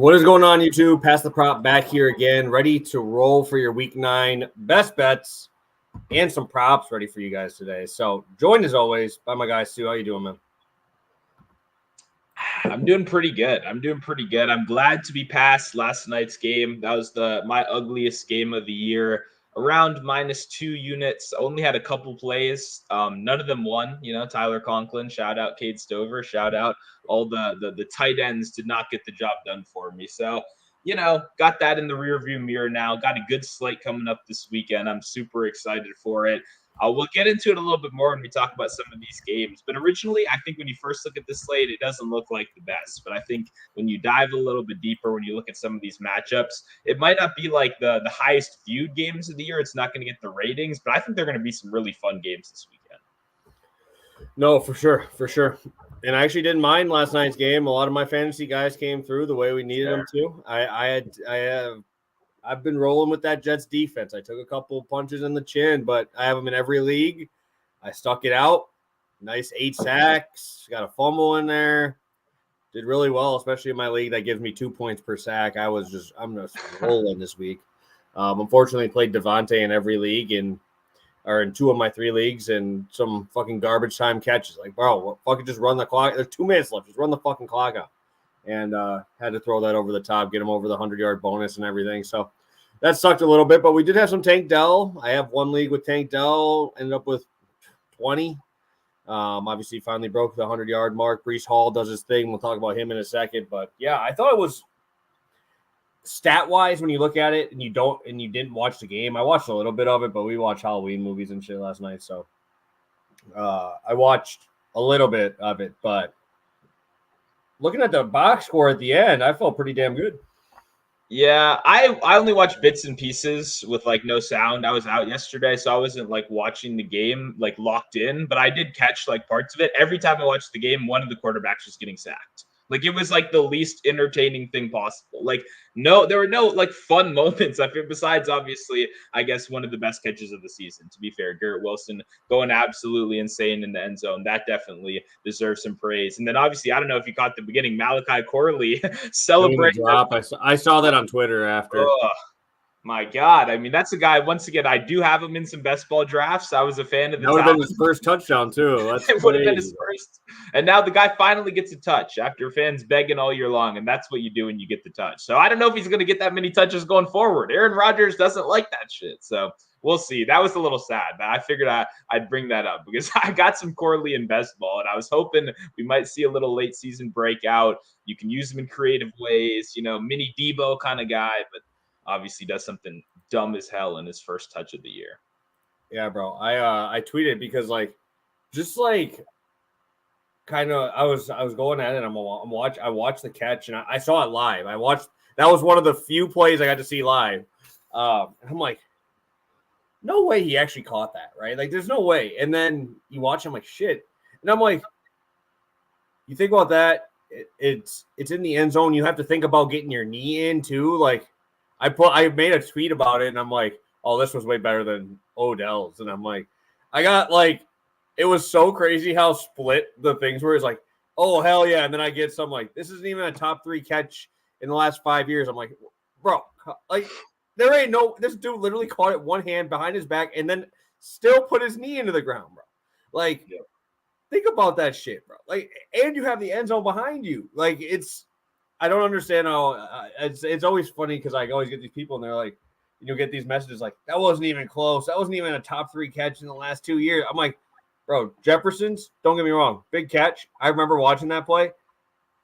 What is going on, YouTube? Pass the prop back here again, ready to roll for your week 9 best bets and some props ready for you guys today. So, joined as always by my guy Stu. How you doing, man? I'm doing pretty good. I'm glad to be past last night's game. That was my ugliest game of the year. Around -2 units. Only had a couple plays. None of them won. Tyler Conklin, shout out Cade Stover, shout out all the tight ends did not get the job done for me. So, got that in the rearview mirror now. Got a good slate coming up this weekend. I'm super excited for it. We'll get into it a little bit more when we talk about some of these games. But originally, I think when you first look at this slate, it doesn't look like the best. But I think when you dive a little bit deeper, when you look at some of these matchups, it might not be like the highest viewed games of the year. It's not going to get the ratings, but I think they're going to be some really fun games this weekend. No, for sure. And I actually didn't mind last night's game. A lot of my fantasy guys came through the way we needed them to. I've been rolling with that Jets defense. I took a couple punches in the chin, but I have them in every league. I stuck it out. Nice 8 sacks. Got a fumble in there. Did really well, especially in my league that gives me 2 points per sack. I'm just rolling this week. Unfortunately, played Devontae in every league or in 2 of my 3 leagues and some fucking garbage time catches. Like, bro, fucking just run the clock. There's 2 minutes left. Just run the fucking clock out. And had to throw that over the top, get him over the 100-yard bonus and everything. So that sucked a little bit, but we did have some Tank Dell. I have 1 league with Tank Dell, ended up with 20. Obviously, finally broke the 100-yard mark. Breece Hall does his thing. We'll talk about him in a second. But, yeah, I thought it was stat-wise when you look at it and you didn't watch the game. I watched a little bit of it, but we watched Halloween movies and shit last night. So I watched a little bit of it, but looking at the box score at the end, I felt pretty damn good. Yeah, I only watched bits and pieces with no sound. I was out yesterday, so I wasn't watching the game locked in, but I did catch parts of it. Every time I watched the game, one of the quarterbacks was getting sacked. It was the least entertaining thing possible. No, there were no fun moments. I feel besides obviously, I guess one of the best catches of the season. To be fair, Garrett Wilson going absolutely insane in the end zone. That definitely deserves some praise. And then obviously, I don't know if you caught the beginning, Malachi Corley celebrating. I saw that on Twitter after. My God. I mean, that's a guy, once again, I do have him in some best ball drafts. I was a fan of the That would have been his first touchdown, too. It would have been his first. And now the guy finally gets a touch after fans begging all year long, and that's what you do when you get the touch. So I don't know if he's going to get that many touches going forward. Aaron Rodgers doesn't like that shit. So we'll see. That was a little sad, but I figured I'd bring that up because I got some Corley in best ball, and I was hoping we might see a little late season breakout. You can use him in creative ways, mini Debo kind of guy, but obviously does something dumb as hell in his first touch of the year. Yeah, bro. I tweeted because kind of I was going at it. I watched the catch and I saw it live. That was one of the few plays I got to see live. I'm like, no way he actually caught that, right? There's no way. And then you watch him shit. And I'm like, you think about that, it's in the end zone. You have to think about getting your knee in too. I made a tweet about it, and I'm like, oh, this was way better than Odell's. And I'm like, I got it was so crazy how split the things were. It's oh, hell yeah. And then I get some this isn't even a top 3 catch in the last 5 years. I'm like, bro, there ain't this dude literally caught it one hand behind his back and then still put his knee into the ground, bro. Think about that shit, bro. And you have the end zone behind you. I don't understand how it's always funny because I always get these people and they're like, get these messages that wasn't even close. That wasn't even a top 3 catch in the last 2 years. I'm like, bro, Jefferson's, don't get me wrong, big catch. I remember watching that play,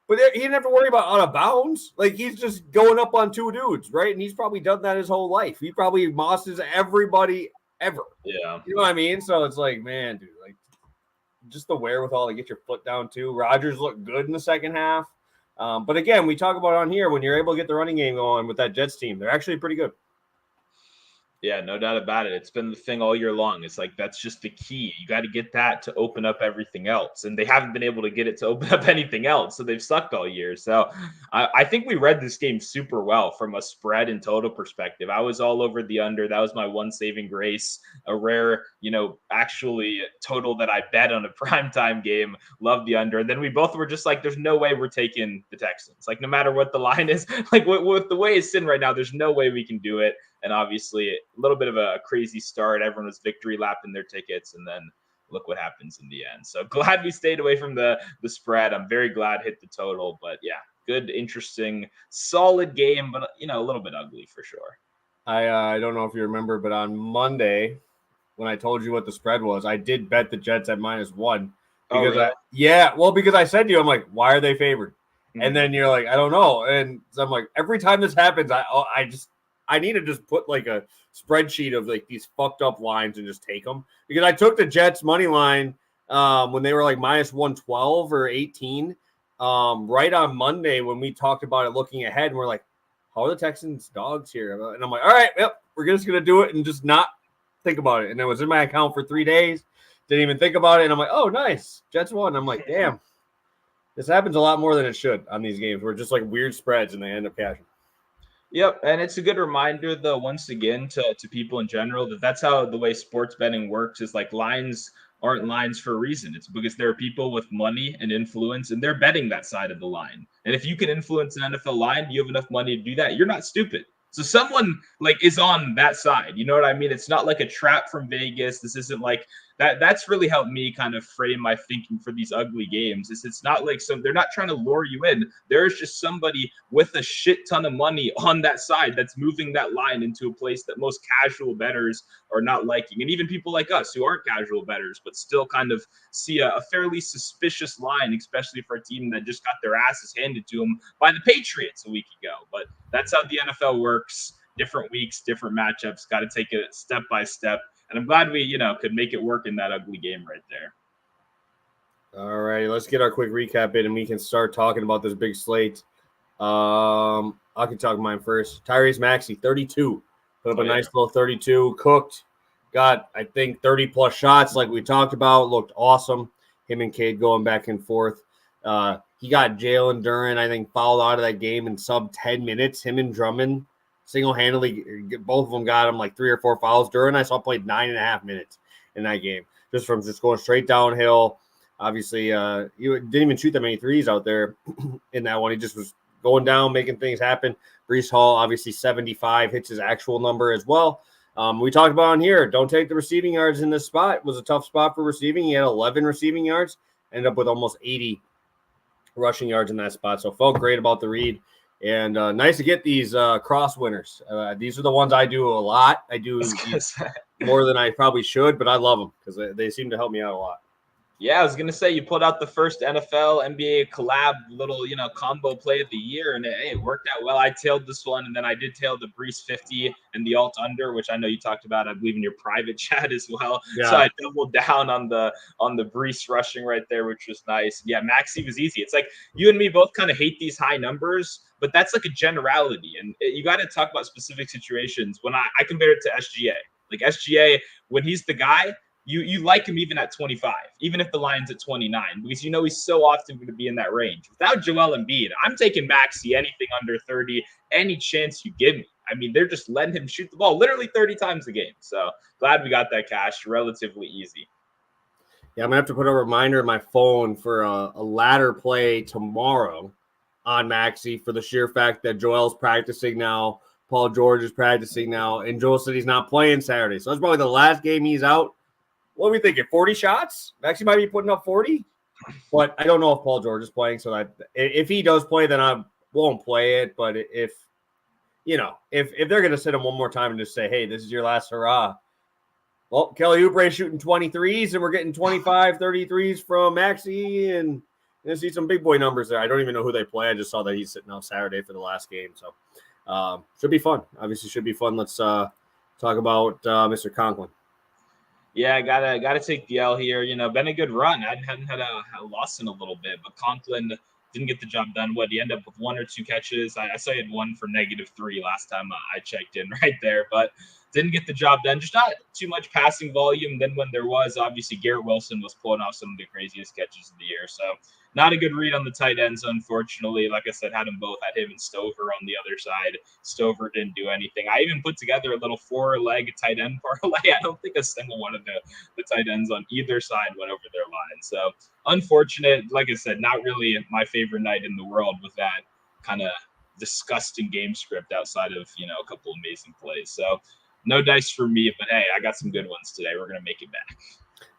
but he didn't have to worry about out of bounds. He's just going up on 2 dudes, right? And he's probably done that his whole life. He probably mosses everybody ever. Yeah. You know what I mean? So it's man, dude, just the wherewithal to get your foot down too. Rodgers looked good in the second half. But again, we talk about on here when you're able to get the running game going with that Jets team, they're actually pretty good. Yeah, no doubt about it. It's been the thing all year long. It's like that's just the key. You got to get that to open up everything else. And they haven't been able to get it to open up anything else. So they've sucked all year. So I think we read this game super well from a spread and total perspective. I was all over the under. That was my one saving grace, a rare, actually total that I bet on a primetime game. Love the under. And then we both were just like, there's no way we're taking the Texans. Like, no matter what the line is, like with the way it's sitting right now, there's no way we can do it. And obviously, a little bit of a crazy start. Everyone was victory lapping their tickets, and then look what happens in the end. So glad we stayed away from the spread. I'm very glad hit the total. But yeah, good, interesting, solid game, but a little bit ugly for sure. I don't know if you remember, but on Monday, when I told you what the spread was, I did bet the Jets at -1 because because I said to you, I'm like, why are they favored? Mm-hmm. And then you're like, I don't know. And so I'm like, every time this happens, I need to just put like a spreadsheet of like these fucked up lines and just take them, because I took the Jets money line when they were like -112 or 18 right on Monday when we talked about it looking ahead, and we're like, how are the Texans dogs here? And I'm like, all right, yep, we're just gonna do it and just not think about it. And it was in my account for 3 days, didn't even think about it, and I'm like, oh, nice, Jets won. I'm like, damn, this happens a lot more than it should on these games. We're just like weird spreads and they end up cashing. Yep, and it's a good reminder, though, once again, to people in general, that's how the way sports betting works. Is like lines aren't lines for a reason. It's because there are people with money and influence, and they're betting that side of the line. And if you can influence an NFL line, you have enough money to do that. You're not stupid. So someone like is on that side. You know what I mean? It's not like a trap from Vegas. This isn't like that. That's really helped me kind of frame my thinking for these ugly games. It's not like they're not trying to lure you in. There's just somebody with a shit ton of money on that side that's moving that line into a place that most casual bettors are not liking. And even people like us who aren't casual bettors, but still kind of see a fairly suspicious line, especially for a team that just got their asses handed to them by the Patriots a week ago. But that's how the NFL works. Different weeks, different matchups. Got to take it step by step. And I'm glad we, could make it work in that ugly game right there. All right, let's get our quick recap in, and we can start talking about this big slate. I can talk mine first. Tyrese Maxey, 32. Put up a nice little 32. Cooked. Got, I think, 30-plus shots like we talked about. Looked awesome. Him and Cade going back and forth. He got Jalen Duren, I think, fouled out of that game in sub 10 minutes. Him and Drummond single-handedly, both of them got him like 3 or 4 fouls. Duren, I saw, played 9.5 minutes in that game, just from just going straight downhill. Obviously, he didn't even shoot that many threes out there in that one. He just was going down, making things happen. Breece Hall, obviously 75, hits his actual number as well. We talked about on here, don't take the receiving yards in this spot. It was a tough spot for receiving. He had 11 receiving yards, ended up with almost 80 rushing yards in that spot. So felt great about the read. And nice to get these cross winners. These are the ones I do a lot. I do more than I probably should, but I love them because they seem to help me out a lot. Yeah, I was gonna say you put out the first NFL NBA collab little combo play of the year, and it worked out well. I tailed this one, and then I did tail the Breece 50 and the alt under, which I know you talked about, I believe, in your private chat as well. Yeah. So I doubled down on the Breece rushing right there, which was nice. Yeah, Maxey was easy. It's like you and me both kind of hate these high numbers, but that's like a generality, and you got to talk about specific situations. When I compare it to SGA, like SGA, when he's the guy. You like him even at 25, even if the line's at 29, because he's so often going to be in that range. Without Joel Embiid, I'm taking Maxey anything under 30, any chance you give me. I mean, they're just letting him shoot the ball literally 30 times a game. So glad we got that cash relatively easy. Yeah, I'm going to have to put a reminder on my phone for a ladder play tomorrow on Maxey for the sheer fact that Joel's practicing now, Paul George is practicing now, and Joel said he's not playing Saturday. So that's probably the last game he's out. What are we thinking? 40 shots? Maxey might be putting up 40, but I don't know if Paul George is playing. So that if he does play, then I won't play it. But if they're going to sit him one more time and just say, hey, this is your last hurrah. Well, Kelly Oubre is shooting 23s, and we're getting 25, 33s from Maxey, and you see some big boy numbers there. I don't even know who they play. I just saw that he's sitting out Saturday for the last game. So should be fun. Obviously should be fun. Let's talk about Mr. Conklin. Yeah, gotta take the L here. Been a good run. I hadn't had a loss in a little bit, but Conklin didn't get the job done. What, he ended up with 1 or 2 catches? I saw he had 1 for -3 last time I checked in right there, but didn't get the job done. Just not too much passing volume. Then when there was, obviously Garrett Wilson was pulling off some of the craziest catches of the year. So not a good read on the tight ends, unfortunately. Like I said, had them both. Had him and Stover on the other side. Stover didn't do anything. I even put together a little 4-leg tight end parlay. I don't think a single one of the tight ends on either side went over their line. So unfortunate. Like I said, not really my favorite night in the world with that kind of disgusting game script outside of, a couple amazing plays. So no dice for me, but hey, I got some good ones today. We're going to make it back.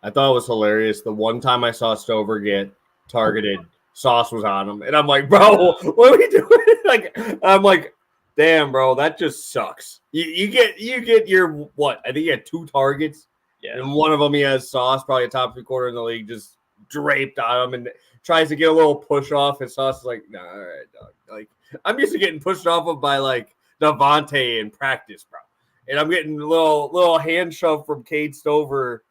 I thought it was hilarious. The one time I saw Stover get targeted, Sauce was on him. And I'm like, bro, what are we doing? I'm like, damn, bro, that just sucks. You get your, what? I think he had 2 targets. Yeah. And one of them he has Sauce, probably a top 3 quarter in the league, just draped on him and tries to get a little push off. And Sauce is like, nah, all right, dog. Like, I'm used to getting pushed off of by, like, Devontae in practice, bro. And I'm getting a little hand shove from Cade Stover,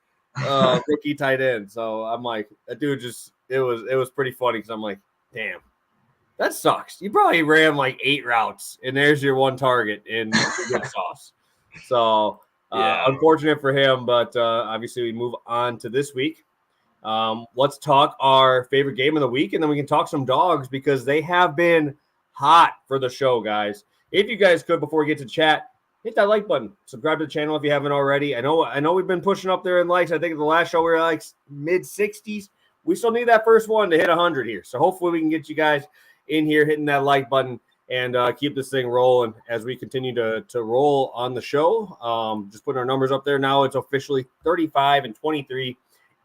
rookie tight end. So I'm like, that dude just it was pretty funny because I'm like, damn, that sucks. You probably ran like 8 routes, and there's your 1 target in good Sauce. So unfortunate for him, but obviously we move on to this week. Let's talk our favorite game of the week, and then we can talk some dogs because they have been hot for the show, guys. If you guys could, before we get to chat, hit that like button. Subscribe to the channel if you haven't already. I know we've been pushing up there in likes. I think the last show we were like mid-60s. We still need that first one to hit 100 here. So hopefully we can get you guys in here hitting that like button and keep this thing rolling as we continue to roll on the show. Just putting our numbers up there now. It's officially 35 and 23,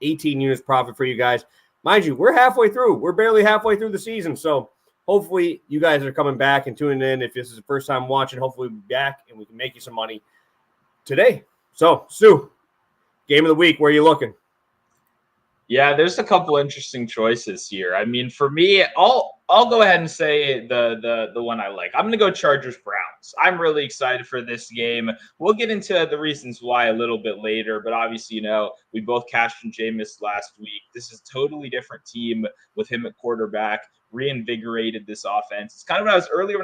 18 units profit for you guys. Mind you, we're halfway through. We're barely halfway through the season. So hopefully you guys are coming back and tuning in. If this is the first time watching, hopefully we'll be back and we can make you some money today. So, Stu, game of the week, where are you looking? Yeah, there's a couple interesting choices here. I mean, for me, I'll go ahead and say the one I like. I'm going to go Chargers Browns. I'm really excited for this game. We'll get into the reasons why a little bit later, but obviously, we both cashed from Jameis last week. This is a totally different team with him at quarterback, reinvigorated this offense. It's kind of when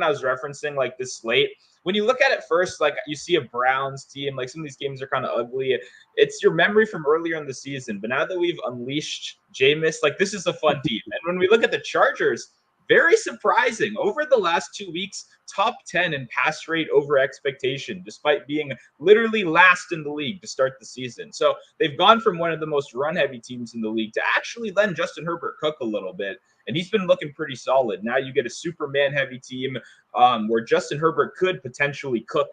I was referencing like this slate. When you look at it first, like you see a Browns team, like some of these games are kind of ugly. It's your memory from earlier in the season. But now that we've unleashed Jameis, like this is a fun team. And when we look at the Chargers, very surprising. Over the last 2 weeks, top 10 in pass rate over expectation, despite being literally last in the league to start the season. So they've gone from one of the most run-heavy teams in the league to actually letting Justin Herbert cook a little bit. And he's been looking pretty solid. Now you get a Superman-heavy team where Justin Herbert could potentially cook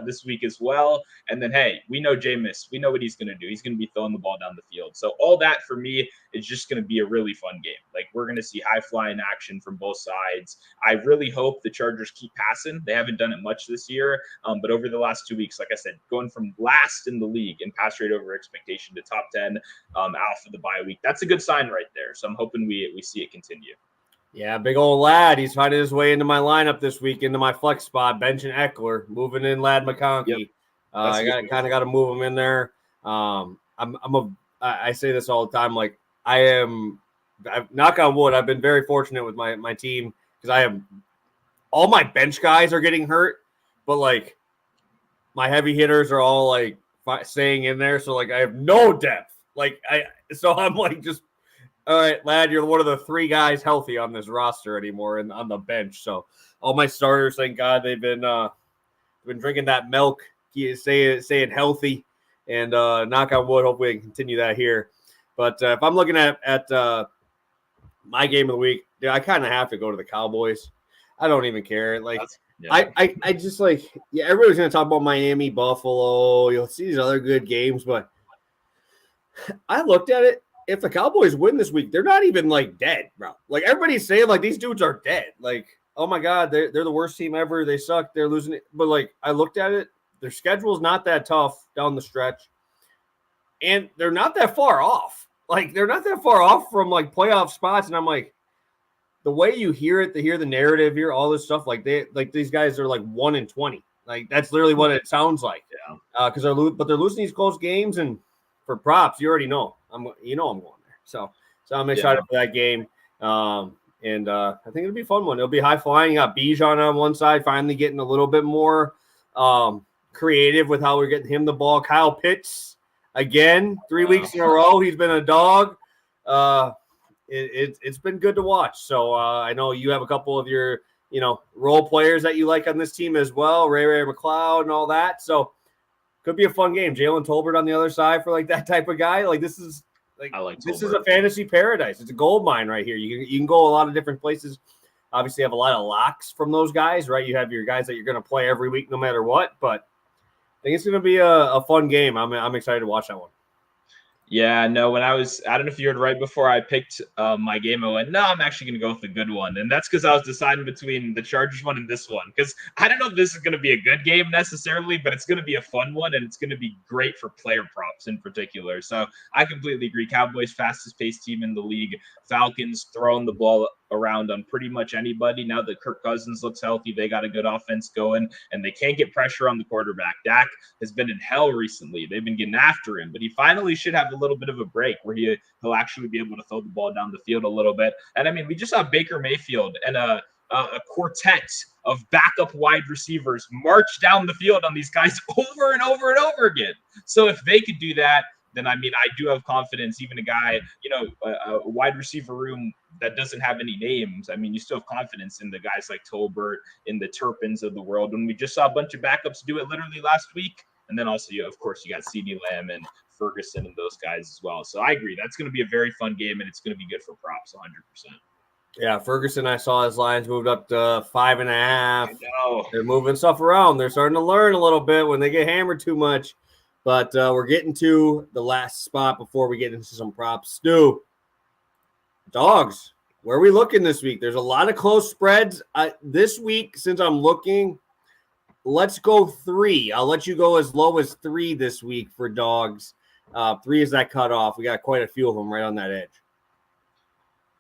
this week as well. And then, hey, we know Jameis. We know what he's going to do. He's going to be throwing the ball down the field. So all that for me is just going to be a really fun game. Like we're going to see high-flying action from both sides. I really hope the Chargers keep passing. They haven't done it much this year. But over the last 2 weeks, like I said, going from last in the league in pass rate over expectation to top 10 out for the bye week, that's a good sign right there. So I'm hoping we see it continue. Yeah, big old Lad. He's finding his way into my lineup this week, into my flex spot, benching Eckler, moving in Lad McConkey. Yep. I kind of got to move him in there. I say this all the time. Like I'm knock on wood. I've been very fortunate with my team because I have all my bench guys are getting hurt, but like my heavy hitters are all like staying in there. So like I have no depth. So I'm like just. All right, Lad, you're one of the 3 guys healthy on this roster anymore and on the bench. So all my starters, thank God, they've been drinking that milk, staying healthy, and knock on wood, hopefully I can continue that here. But if I'm looking at my game of the week, dude, I kind of have to go to the Cowboys. I don't even care. Like I just like everybody's gonna talk about Miami, Buffalo. You'll see these other good games, but I looked at it. If the Cowboys win this week, they're not even like dead, bro. Like everybody's saying, like these dudes are dead. Like, oh my God, they're the worst team ever. They suck. They're losing it. But like I looked at it, their schedule's not that tough down the stretch, and they're not that far off. Like they're not that far off from like playoff spots. And I'm like, the way you hear it, to hear the narrative, hear all this stuff, like these guys are like 1-20. Like that's literally what it sounds like. Yeah. Because they're losing these close games, and for props, you already know. I'm going there. So I'm excited for that game. And And I think it'll be a fun one. It'll be high flying. You got Bijan on one side, finally getting a little bit more creative with how we're getting him the ball. Kyle Pitts, again, 3 weeks in a row. He's been a dog. It's been good to watch. So I know you have a couple of your, role players that you like on this team as well, Ray McLeod and all that. So could be a fun game. Jalen Tolbert on the other side for like that type of guy. Like this is this is a fantasy paradise. It's a gold mine right here. You can go a lot of different places. Obviously, have a lot of locks from those guys, right? You have your guys that you're going to play every week, no matter what. But I think it's going to be a fun game. I'm excited to watch that one. Yeah, no, I don't know if you heard right before I picked my game, I went, no, I'm actually going to go with the good one. And that's because I was deciding between the Chargers one and this one. Because I don't know if this is going to be a good game necessarily, but it's going to be a fun one, and it's going to be great for player props in particular. So I completely agree. Cowboys, fastest paced team in the league. Falcons throwing the ball around on pretty much anybody. Now that Kirk Cousins looks healthy, they got a good offense going, and they can't get pressure on the quarterback. Dak has been in hell recently. They've been getting after him, but he finally should have a little bit of a break where he'll actually be able to throw the ball down the field a little bit. And I mean, we just saw Baker Mayfield and a quartet of backup wide receivers march down the field on these guys over and over and over again. So if they could do that, then I mean, I do have confidence. Even a guy, a wide receiver room that doesn't have any names. I mean, you still have confidence in the guys like Tolbert, in the Turpins of the world. When we just saw a bunch of backups do it literally last week. And then also, of course, you got CeeDee Lamb and Ferguson and those guys as well. So I agree. That's going to be a very fun game, and it's going to be good for props 100%. Yeah, Ferguson, I saw his lines moved up to 5.5. I know. They're moving stuff around. They're starting to learn a little bit when they get hammered too much. But we're getting to the last spot before we get into some props. Stu, dogs, where are we looking this week? There's a lot of close spreads. This week, since I'm looking, let's go 3. I'll let you go as low as 3 this week for dogs. 3 is that cutoff. We got quite a few of them right on that edge.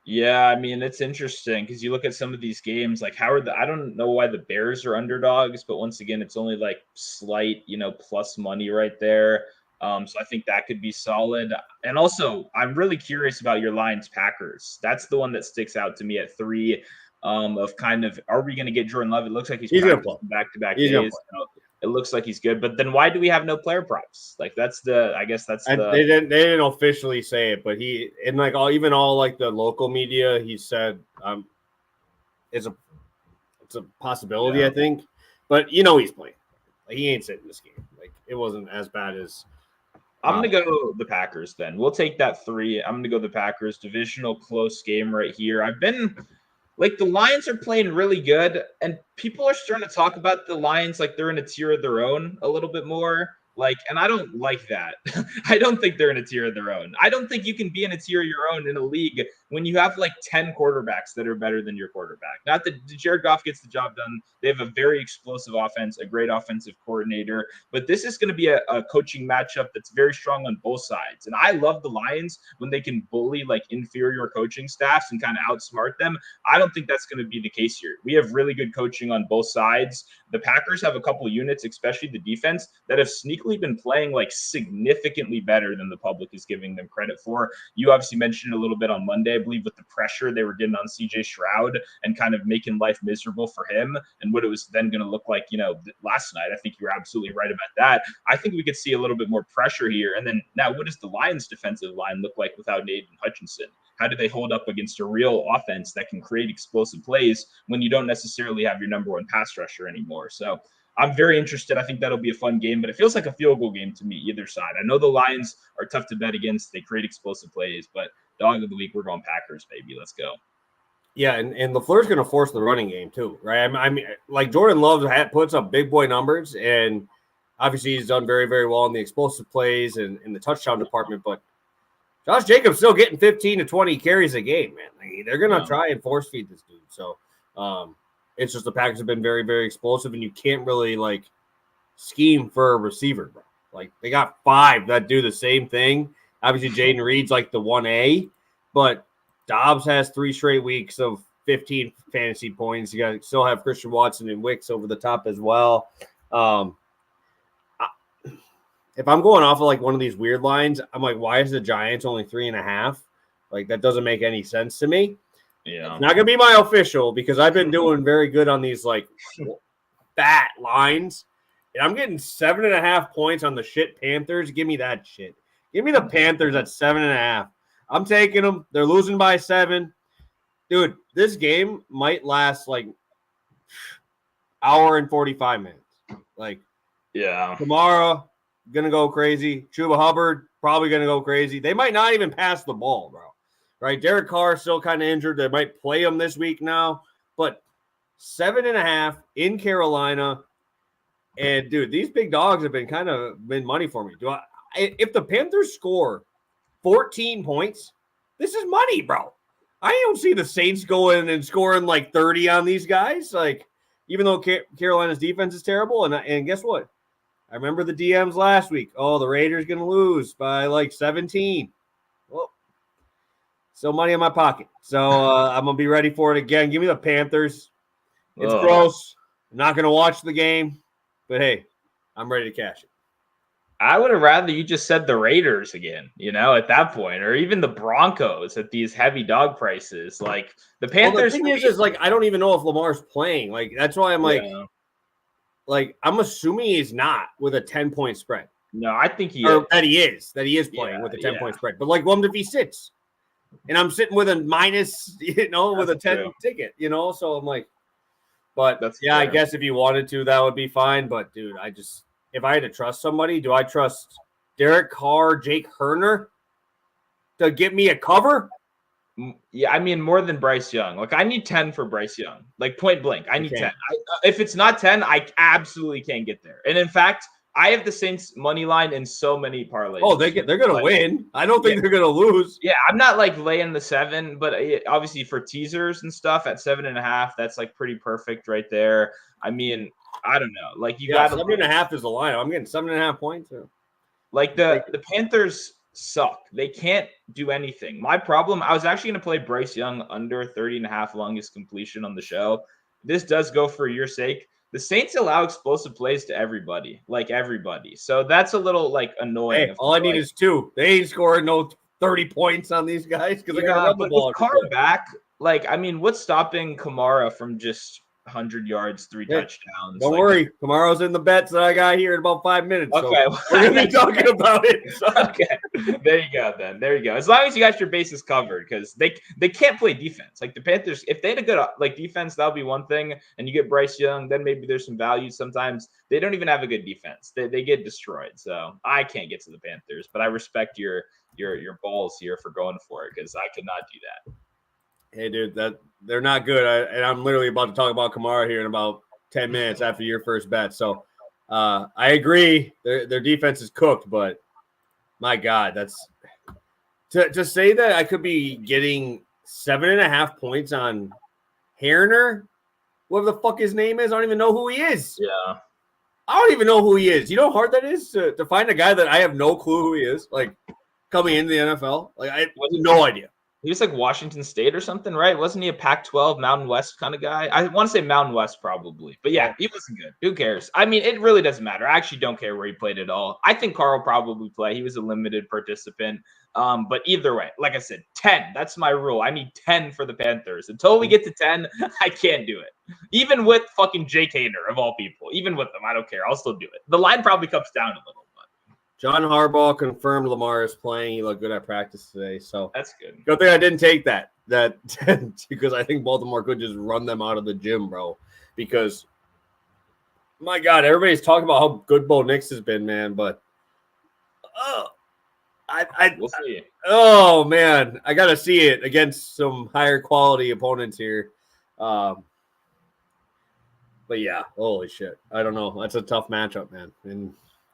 Yeah, I mean, it's interesting because you look at some of these games, like I don't know why the Bears are underdogs, but once again, it's only like slight, plus money right there. So I think that could be solid. And also, I'm really curious about your Lions Packers. That's the one that sticks out to me at 3. Of kind of, are we going to get Jordan Love? It looks like he's practicing back-to-back days. It looks like he's good, but then why do we have no player props? Like they didn't officially say it, but he and like all like the local media, he said it's a possibility, yeah. I think, but he's playing. Like he ain't sitting this game. Like it wasn't as bad as. I'm gonna go the Packers. Then we'll take that 3. I'm gonna go the Packers. Divisional close game right here. I've been. Like the Lions are playing really good, and people are starting to talk about the Lions like they're in a tier of their own a little bit more. And I don't like that. I don't think they're in a tier of their own. I don't think you can be in a tier of your own in a league when you have like 10 quarterbacks that are better than your quarterback. Not that Jared Goff gets the job done. They have a very explosive offense, a great offensive coordinator, but this is going to be a coaching matchup that's very strong on both sides. And I love the Lions when they can bully like inferior coaching staffs and kind of outsmart them. I don't think that's going to be the case here. We have really good coaching on both sides. The Packers have a couple of units, especially the defense, that have sneakily been playing like significantly better than the public is giving them credit for. You obviously mentioned a little bit on Monday, I believe, with the pressure they were getting on CJ Stroud and kind of making life miserable for him and what it was then going to look like, last night. I think you're absolutely right about that. I think we could see a little bit more pressure here. And then now what does the Lions defensive line look like without Aiden Hutchinson? How do they hold up against a real offense that can create explosive plays when you don't necessarily have your number one pass rusher anymore? So I'm very interested. I think that'll be a fun game, but it feels like a field goal game to me, either side. I know the Lions are tough to bet against. They create explosive plays, but dog of the week, we're going Packers, baby. Let's go. Yeah, and LaFleur's going to force the running game too, right? I mean, like Jordan Love puts up big boy numbers, and obviously he's done very, very well in the explosive plays and in the touchdown department, but Josh Jacobs still getting 15 to 20 carries a game, man. Like, they're going to try and force feed this dude. So it's just the Packers have been very, very explosive, and you can't really like scheme for a receiver, bro. Like they got 5 that do the same thing. Obviously, Jaden Reed's like the 1A, but Dobbs has 3 straight weeks of 15 fantasy points. You got to still have Christian Watson and Wicks over the top as well. If I'm going off of like one of these weird lines, I'm like, why is the Giants only 3.5? Like that doesn't make any sense to me. Yeah. It's not going to be my official because I've been doing very good on these like fat lines. And I'm getting 7.5 points on the shit Panthers. Give me that shit. Give me the Panthers at 7.5. I'm taking them. They're losing by 7. Dude, this game might last like hour and 45 minutes. Like, yeah. Kamara going to go crazy. Chuba Hubbard probably going to go crazy. They might not even pass the ball, bro. Right? Derek Carr still kind of injured. They might play him this week now. But 7.5 in Carolina. And, dude, these big dogs have been money for me. If the Panthers score 14 points, this is money, bro. I don't see the Saints going and scoring like 30 on these guys. Like, even though Carolina's defense is terrible. And guess what? I remember the DMs last week. Oh, the Raiders going to lose by like 17. Well, still money in my pocket. So I'm going to be ready for it again. Give me the Panthers. It's gross. I'm not going to watch the game. But, hey, I'm ready to cash it. I would have rather you just said the Raiders again, at that point, or even the Broncos at these heavy dog prices. Like the Panthers. Well, the thing is like I don't even know if Lamar's playing. Like that's why I'm like I'm assuming he's not with a 10-point spread. No, I think he is. That he is playing with a 10-point spread. But like, what if he sits? And I'm sitting with a minus, with a 10 ticket, So I'm like, but I guess if you wanted to, that would be fine. But dude, if I had to trust somebody, do I trust Derek Carr, Jake Herner to get me a cover? Yeah, I mean, more than Bryce Young. Like, I need 10 for Bryce Young. Like, point blank, I need 10. If it's not 10, I absolutely can't get there. And in fact, I have the Saints money line in so many parlays. Oh, they're going to win. I don't think they're going to lose. Yeah, I'm not like laying the 7, but obviously for teasers and stuff at 7.5, that's like pretty perfect right there. I mean, I don't know. Like you got 7.5 is the line. I'm getting 7.5 points. Like the Panthers suck. They can't do anything. My problem, I was actually going to play Bryce Young under 30.5 longest completion on the show. This does go for your sake. The Saints allow explosive plays to everybody. So that's a little like annoying. Hey, all I need is 2. They ain't scoring no 30 points on these guys because they're going to run the ball. With Carr back, like, I mean, what's stopping Kamara from just 100 yards, 3 touchdowns? Don't worry. Tomorrow's in the bets that I got here in about 5 minutes. Okay. So we're going to be talking about it. So. Okay. There you go, then. There you go. As long as you got your bases covered, because they can't play defense. Like the Panthers, if they had a good defense, that would be one thing. And you get Bryce Young, then maybe there's some value. Sometimes they don't even have a good defense. They get destroyed. So I can't get to the Panthers, but I respect your balls here for going for it because I could not do that. Hey, dude, they're not good. And I'm literally about to talk about Kamara here in about 10 minutes after your first bet. So I agree. Their defense is cooked, but my God, that's to say that I could be getting 7.5 points on Herner, whatever the fuck his name is. I don't even know who he is. Yeah. I don't even know who he is. You know how hard that is to find a guy that I have no clue who he is, like coming into the NFL? Like I have no idea. He was like Washington State or something, right? Wasn't he a Pac-12 Mountain West kind of guy? I want to say Mountain West probably. But yeah, he wasn't good. Who cares? I mean, it really doesn't matter. I actually don't care where he played at all. I think Carl will probably play. He was a limited participant. But either way, like I said, 10. That's my rule. I need 10 for the Panthers. Until we get to 10, I can't do it. Even with fucking Jake Haener, of all people. Even with them, I don't care. I'll still do it. The line probably comes down a little. John Harbaugh confirmed Lamar is playing. He looked good at practice today. So that's good. Good thing I didn't take that because I think Baltimore could just run them out of the gym, bro. Because, my God, everybody's talking about how good Bo Nix has been, man. But, we'll see. Oh, man. I got to see it against some higher quality opponents here. But, yeah, holy shit. I don't know. That's a tough matchup, man. And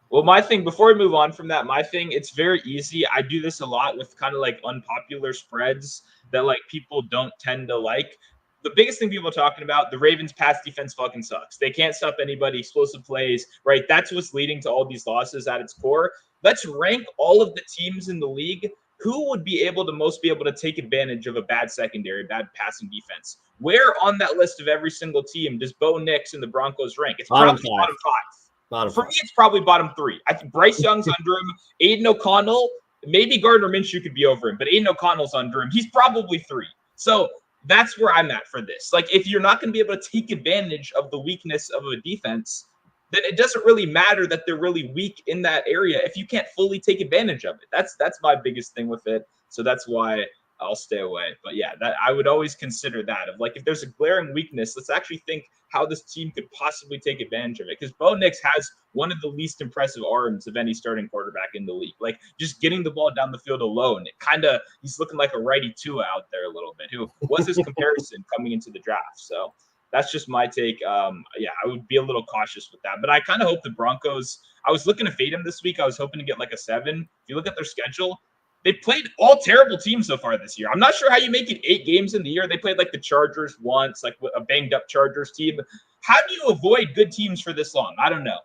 well, my thing, before we move on from that, it's very easy. I do this a lot with kind of like unpopular spreads that like people don't tend to like. The biggest thing people are talking about, the Ravens pass defense fucking sucks. They can't stop anybody, explosive plays, right? That's what's leading to all these losses at its core. Let's rank all of the teams in the league. Who would be able to take advantage of a bad secondary, bad passing defense? Where on that list of every single team does Bo Nix and the Broncos rank? It's probably bottom 5. For me, it's probably bottom 3. I think Bryce Young's under him. Aiden O'Connell, maybe Gardner Minshew could be over him, but Aiden O'Connell's under him. He's probably 3. So That's where I'm at for this. Like, if you're not going to be able to take advantage of the weakness of a defense, then it doesn't really matter that they're really weak in that area if you can't fully take advantage of it. That's my biggest thing with it. So that's why I'll stay away. But yeah, that I would always consider that of like, if there's a glaring weakness, let's actually think how this team could possibly take advantage of it. Because Bo Nix has one of the least impressive arms of any starting quarterback in the league. Like, just getting the ball down the field alone, it kind of, he's looking like a righty Tua out there a little bit, who was his comparison coming into the draft. So that's just my take. Yeah, I would be a little cautious with that. But I kind of hope the Broncos, I was looking to fade them this week. I was hoping to get like a 7. If you look at their schedule, they played all terrible teams so far this year. I'm not sure how you make it 8 games in the year. They played like the Chargers once, like a banged up Chargers team. How do you avoid good teams for this long? I don't know.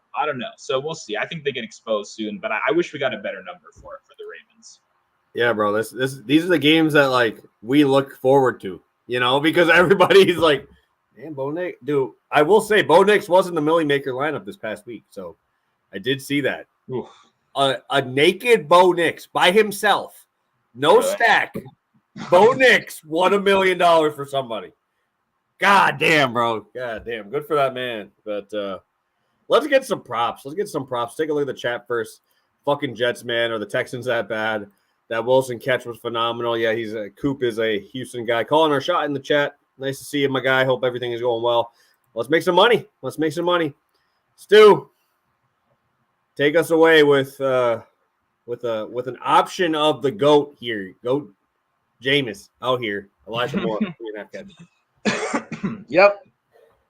So we'll see. I think they get exposed soon, but I wish we got a better number for it for the Ravens. Yeah, bro. These are the games that like we look forward to, because everybody's like, man, Bo Nix. Dude, I will say Bo Nix wasn't the Millie Maker lineup this past week, so I did see that. A naked Bo Nix by himself, no stack. Bo Nix won $1 million for somebody. God damn, bro. God damn. Good for that man. But let's get some props. Take a look at the chat first. Fucking Jets, man. Are the Texans that bad? That Wilson catch was phenomenal. Yeah, Coop is a Houston guy. Calling our shot in the chat. Nice to see you, my guy. Hope everything is going well. Let's make some money. Stu, take us away with an option of the GOAT here. GOAT Jameis out here. Elijah Moore. Yep.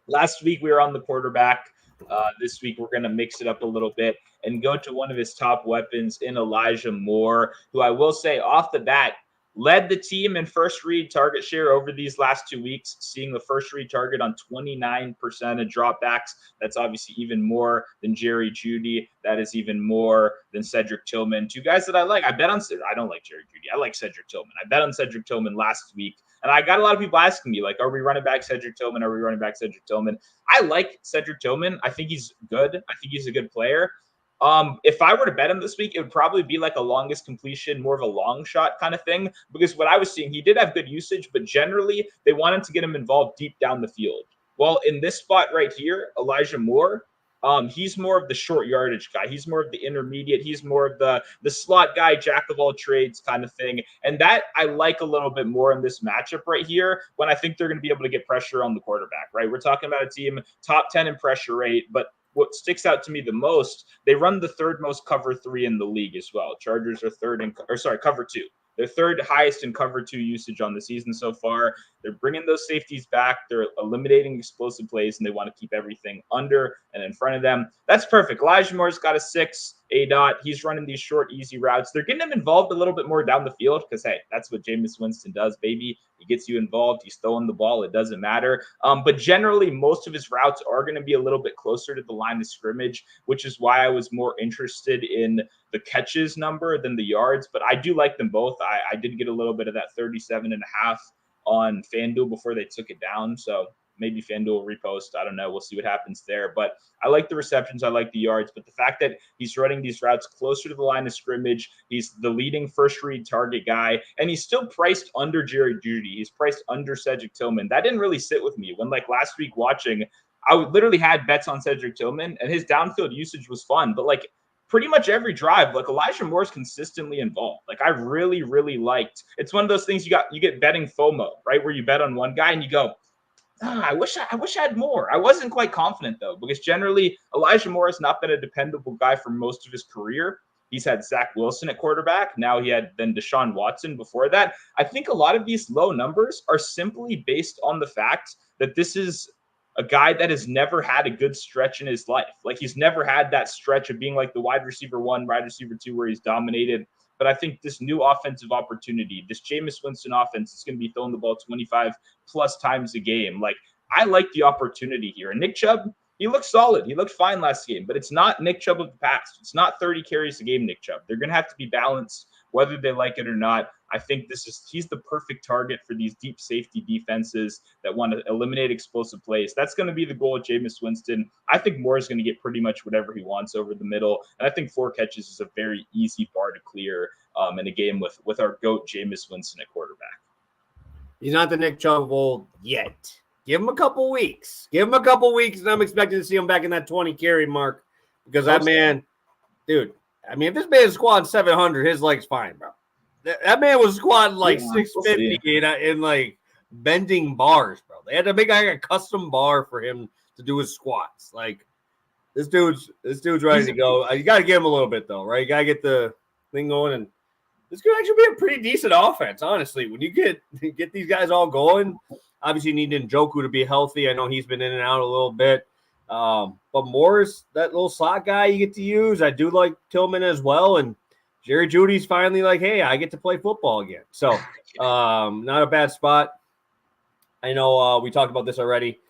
Last week we were on the quarterback. This week we're going to mix it up a little bit and go to one of his top weapons in Elijah Moore, who I will say off the bat led the team in first read target share over these last 2 weeks, seeing the first read target on 29% of dropbacks. That's obviously even more than Jerry Jeudy. That is even more than Cedric Tillman. 2 guys that I like. I don't like Jerry Jeudy. I like Cedric Tillman. I bet on Cedric Tillman last week. And I got a lot of people asking me, like, are we running back Cedric Tillman? I like Cedric Tillman. I think he's good. I think he's a good player. If I were to bet him this week, it would probably be like a longest completion, more of a long shot kind of thing. Because what I was seeing, he did have good usage, but generally they wanted to get him involved deep down the field. Well, in this spot right here, Elijah Moore, he's more of the short yardage guy. He's more of the intermediate. He's more of the slot guy, jack of all trades kind of thing. And that I like a little bit more in this matchup right here when I think they're going to be able to get pressure on the quarterback, right? We're talking about a team top 10 in pressure rate, but what sticks out to me the most, they run the 3rd most cover 3 in the league as well. Chargers are cover 2. They're 3rd highest in cover 2 usage on the season so far. They're bringing those safeties back. They're eliminating explosive plays, and they want to keep everything under and in front of them. That's perfect. Elijah Moore's got a 6 A-dot. He's running these short, easy routes. They're getting him involved a little bit more down the field because, hey, that's what Jameis Winston does, baby. He gets you involved. He's throwing the ball. It doesn't matter. But generally, most of his routes are going to be a little bit closer to the line of scrimmage, which is why I was more interested in the catches number than the yards. But I do like them both. I did get a little bit of that 37.5 on FanDuel before they took it down. So maybe FanDuel will repost. I don't know. We'll see what happens there. But I like the receptions. I like the yards. But the fact that he's running these routes closer to the line of scrimmage, he's the leading first read target guy, and he's still priced under Jerry Jeudy. He's priced under Cedric Tillman. That didn't really sit with me when, like, last week watching, I literally had bets on Cedric Tillman, and his downfield usage was fun. But, like, pretty much every drive, like, Elijah Moore's consistently involved. Like, I really, really liked. It's one of those things you get betting FOMO, right? Where you bet on one guy and you go, I wish I had more. I wasn't quite confident though, because generally Elijah Moore has not been a dependable guy for most of his career. He's had Zach Wilson at quarterback. Now he had then Deshaun Watson before that. I think a lot of these low numbers are simply based on the fact that this is a guy that has never had a good stretch in his life. Like, he's never had that stretch of being like the wide receiver 1, wide receiver 2, where he's dominated. But I think this new offensive opportunity, this Jameis Winston offense, is going to be throwing the ball 25 plus times a game. Like, I like the opportunity here. And Nick Chubb, he looked solid. He looked fine last game, but it's not Nick Chubb of the past. It's not 30 carries a game, Nick Chubb. They're going to have to be balanced, whether they like it or not. I think he's the perfect target for these deep safety defenses that want to eliminate explosive plays. That's going to be the goal of Jameis Winston. I think Moore is going to get pretty much whatever he wants over the middle. And I think 4 catches is a very easy bar to clear in a game with our GOAT Jameis Winston at quarterback. He's not the Nick Chubb of old yet. Give him a couple weeks. And I'm expecting to see him back in that 20 carry mark because that man, dude, I mean, if this man is squatting 700, his leg's fine, bro. That man was squatting like 650 in like bending bars, bro. They had to make like a custom bar for him to do his squats. Like this dude's ready to go. You got to give him a little bit though, right? You got to get the thing going, and this could actually be a pretty decent offense, honestly. When you get these guys all going, obviously you need Njoku to be healthy. I know he's been in and out a little bit. But Moore's that little slot guy you get to use. I do like Tillman as well. And Jerry Jeudy's finally like, hey, I get to play football again. So not a bad spot. I know we talked about this already.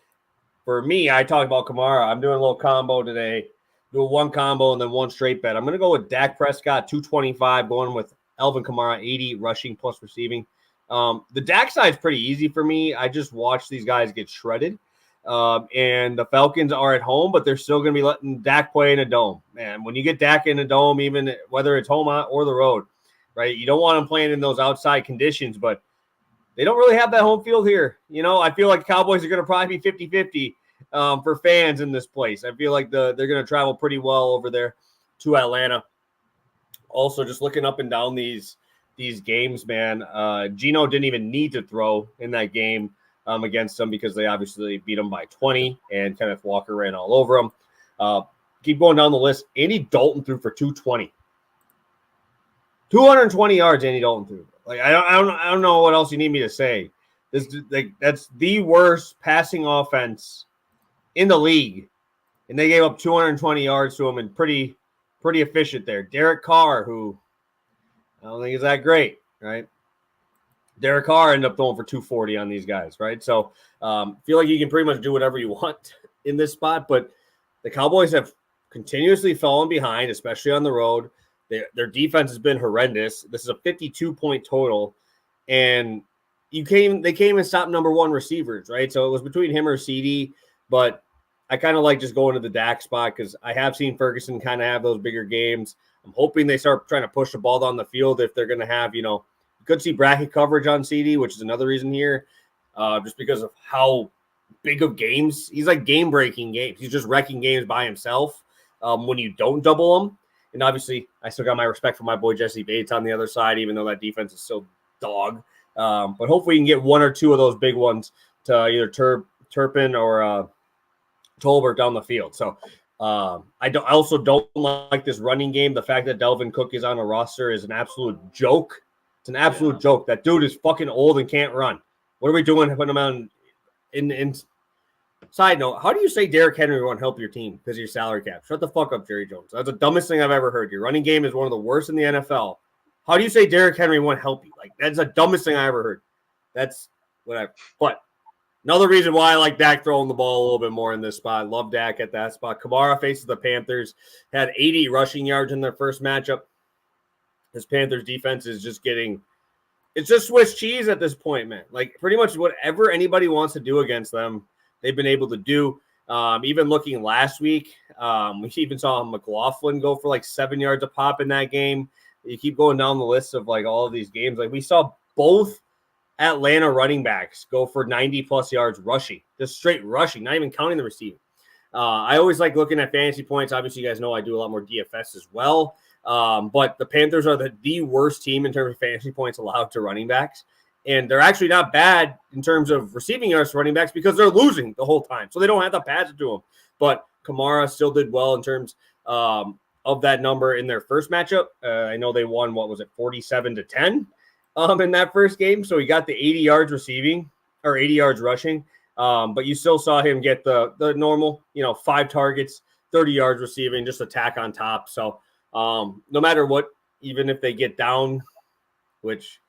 For me, I talked about Kamara. I'm doing a little combo today. Do one combo and then one straight bet. I'm going to go with Dak Prescott, 225, going with Alvin Kamara, 80 rushing plus receiving. The Dak side is pretty easy for me. I just watched these guys get shredded. And the Falcons are at home, but they're still going to be letting Dak play in a dome. Man, when you get Dak in a dome, even whether it's home or the road, right, you don't want him playing in those outside conditions, but they don't really have that home field here. You know, I feel like Cowboys are going to probably be 50-50 for fans in this place. I feel like they're going to travel pretty well over there to Atlanta. Also, just looking up and down these games, man, Geno didn't even need to throw in that game against them because they obviously beat them by 20, and Kenneth Walker ran all over them. Keep going down the list. Andy Dalton threw for 220. 220 yards Andy Dalton threw. Like I don't know what else you need me to say. That's the worst passing offense in the league, and they gave up 220 yards to him, and pretty efficient there. Derek Carr, who I don't think is that great, right? Derek Carr ended up throwing for 240 on these guys, right? So feel like you can pretty much do whatever you want in this spot, but the Cowboys have continuously fallen behind, especially on the road. Their defense has been horrendous. This is a 52-point total, and they came and stopped number one receivers, right? So it was between him or CD, but I kind of like just going to the Dak spot because I have seen Ferguson kind of have those bigger games. I'm hoping they start trying to push the ball down the field if they're going to have, you could see bracket coverage on CD, which is another reason here, just because of how big of games. He's like game-breaking games. He's just wrecking games by himself when you don't double him. And obviously, I still got my respect for my boy Jesse Bates on the other side, even though that defense is still dog. But hopefully you can get one or two of those big ones to either Turpin or Tolbert down the field. So I also don't like this running game. The fact that Delvin Cook is on a roster is an absolute joke. It's an absolute joke. That dude is fucking old and can't run. What are we doing putting him on in Side note, how do you say Derrick Henry won't help your team because of your salary cap? Shut the fuck up, Jerry Jones. That's the dumbest thing I've ever heard. Your running game is one of the worst in the NFL. How do you say Derrick Henry won't help you? Like, that's the dumbest thing I ever heard. That's whatever. But another reason why I like Dak throwing the ball a little bit more in this spot. Love Dak at that spot. Kamara faces the Panthers. Had 80 rushing yards in their first matchup. This Panthers defense is just it's just Swiss cheese at this point, man. Like, pretty much whatever anybody wants to do against them, they've been able to do. Even looking last week, we even saw McLaughlin go for like 7 yards a pop in that game. You keep going down the list of like all of these games. Like, we saw both Atlanta running backs go for 90-plus yards rushing, just straight rushing, not even counting the receiving. I always like looking at fantasy points. Obviously, you guys know I do a lot more DFS as well. But the Panthers are the worst team in terms of fantasy points allowed to running backs. And they're actually not bad in terms of receiving yards to running backs because they're losing the whole time. So they don't have to pass it to them. But Kamara still did well in terms of that number in their first matchup. I know they won, 47-10 in that first game. So he got the 80 yards receiving or 80 yards rushing. But you still saw him get the normal, 5 targets, 30 yards receiving, just attack on top. So no matter what, even if they get down, which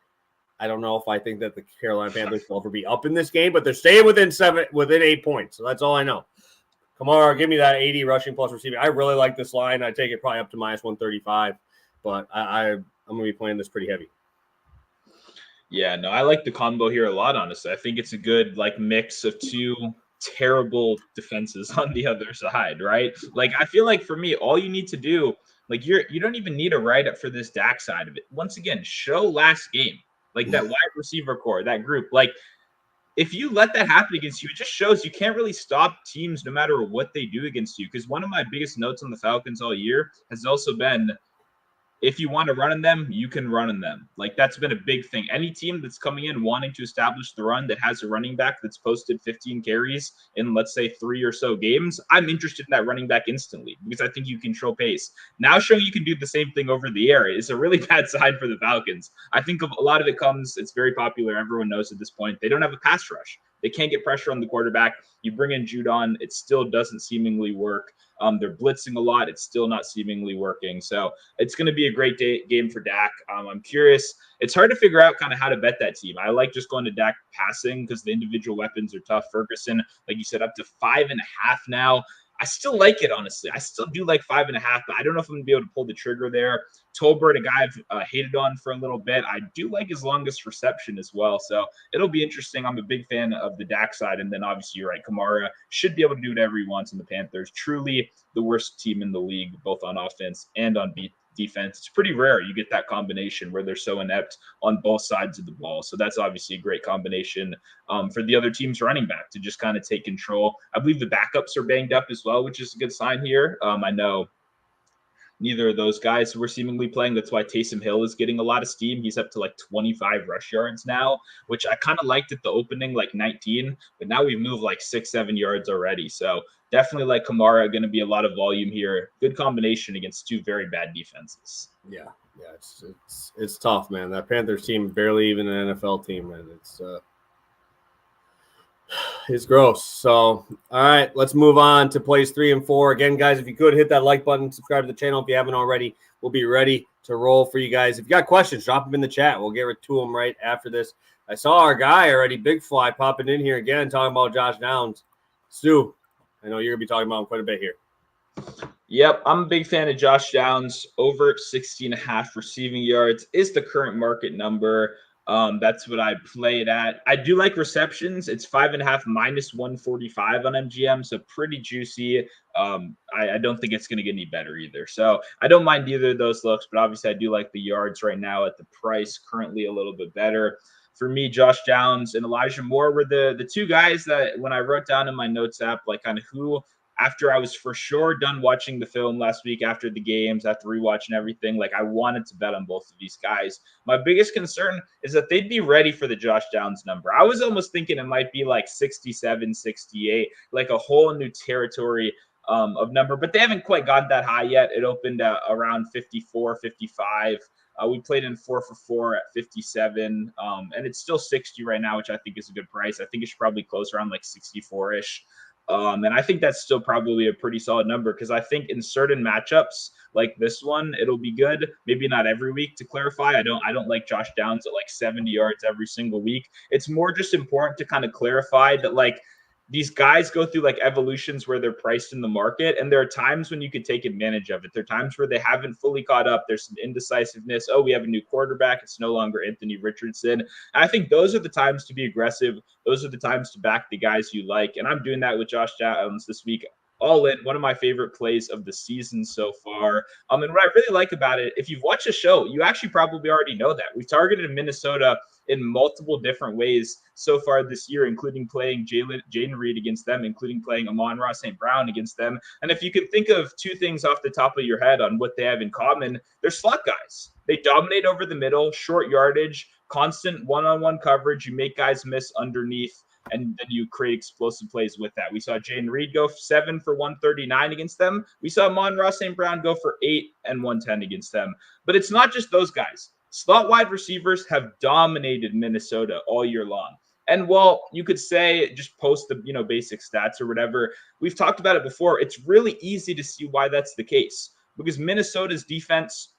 I don't know if I think that the Carolina Panthers will ever be up in this game, but they're staying within 8 points. So that's all I know. Kamara, give me that 80 rushing plus receiving. I really like this line. I take it probably up to minus 135, but I'm going to be playing this pretty heavy. Yeah, no, I like the combo here a lot, honestly. I think it's a good mix of two terrible defenses on the other side, right? Like, I feel like for me, all you need to do, you don't even need a write-up for this Dak side of it. Once again, show last game. like that wide receiver core, that group. Like, if you let that happen against you, it just shows you can't really stop teams no matter what they do against you. Because one of my biggest notes on the Falcons all year has also been, if you want to run on them, you can run on them. Like, that's been a big thing. Any team that's coming in wanting to establish the run that has a running back that's posted 15 carries in, let's say, 3 or so games, I'm interested in that running back instantly because I think you control pace. Now showing you can do the same thing over the air is a really bad sign for the Falcons. I think a lot of it comes, it's very popular. Everyone knows at this point, they don't have a pass rush. They can't get pressure on the quarterback. You bring in Judon, it still doesn't seemingly work. They're blitzing a lot. It's still not seemingly working. So it's going to be a great game for Dak. I'm curious. It's hard to figure out kind of how to bet that team. I like just going to Dak passing because the individual weapons are tough. Ferguson, like you said, up to 5.5 now. I still like it, honestly. I still do like 5.5, but I don't know if I'm going to be able to pull the trigger there. Tolbert, a guy I've hated on for a little bit. I do like his longest reception as well. So it'll be interesting. I'm a big fan of the Dak side. And then obviously, you're right. Kamara should be able to do whatever he wants in the Panthers. Truly the worst team in the league, both on offense and on defense. It's pretty rare you get that combination where they're so inept on both sides of the ball. So that's obviously a great combination for the other team's running back to just kind of take control. I believe the backups are banged up as well, which is a good sign here. I know neither of those guys were seemingly playing. That's why Taysom Hill is getting a lot of steam. He's up to like 25 rush yards now, which I kind of liked at the opening, like 19, but now we've moved like 6-7 yards already. So definitely like Kamara, going to be a lot of volume here. Good combination against two very bad defenses. Yeah, it's tough, man. That Panthers team barely even an NFL team, man. It's gross. So, all right, let's move on to plays 3 and 4. Again, guys, if you could hit that like button, subscribe to the channel if you haven't already. We'll be ready to roll for you guys. If you got questions, drop them in the chat. We'll get to them right after this. I saw our guy already, Big Fly, popping in here again, talking about Josh Downs. Stu, I know you're going to be talking about him quite a bit here. Yep, I'm a big fan of Josh Downs. Over 60.5 receiving yards is the current market number. That's what I play it at. I do like receptions. It's 5.5 minus 145 on MGM, so pretty juicy. I don't think it's going to get any better either. So I don't mind either of those looks, but obviously I do like the yards right now at the price, currently a little bit better. For me, Josh Downs and Elijah Moore were the two guys that when I wrote down in my notes app, like kind of who, after I was for sure done watching the film last week after the games, after rewatching everything, like I wanted to bet on both of these guys. My biggest concern is that they'd be ready for the Josh Downs number. I was almost thinking it might be like 67, 68, like a whole new territory of number, but they haven't quite got that high yet. It opened around 54, 55. We played in 4 for 4 at 57, and it's still 60 right now, which I think is a good price. I think it should probably close around like 64-ish. And I think that's still probably a pretty solid number because I think in certain matchups like this one, it'll be good. Maybe not every week, to clarify. I don't like Josh Downs at like 70 yards every single week. It's more just important to kind of clarify that like these guys go through like evolutions where they're priced in the market. And there are times when you could take advantage of it. There are times where they haven't fully caught up. There's some indecisiveness. Oh, we have a new quarterback. It's no longer Anthony Richardson. And I think those are the times to be aggressive. Those are the times to back the guys you like. And I'm doing that with Josh Downs this week. All in, one of my favorite plays of the season so far. And what I really like about it, if you've watched the show, you actually probably already know that. We've targeted Minnesota in multiple different ways so far this year, including playing Jaden Reed against them, including playing Amon-Ra St. Brown against them. And if you can think of two things off the top of your head on what they have in common, they're slot guys. They dominate over the middle, short yardage, constant one-on-one coverage. You make guys miss underneath, and then you create explosive plays with that. We saw Jaden Reed go 7 for 139 against them. We saw Amon-Ra St. Brown go for 8 and 110 against them. But it's not just those guys. Slot wide receivers have dominated Minnesota all year long. And while you could say just post the basic stats or whatever, we've talked about it before. It's really easy to see why that's the case because Minnesota's defense,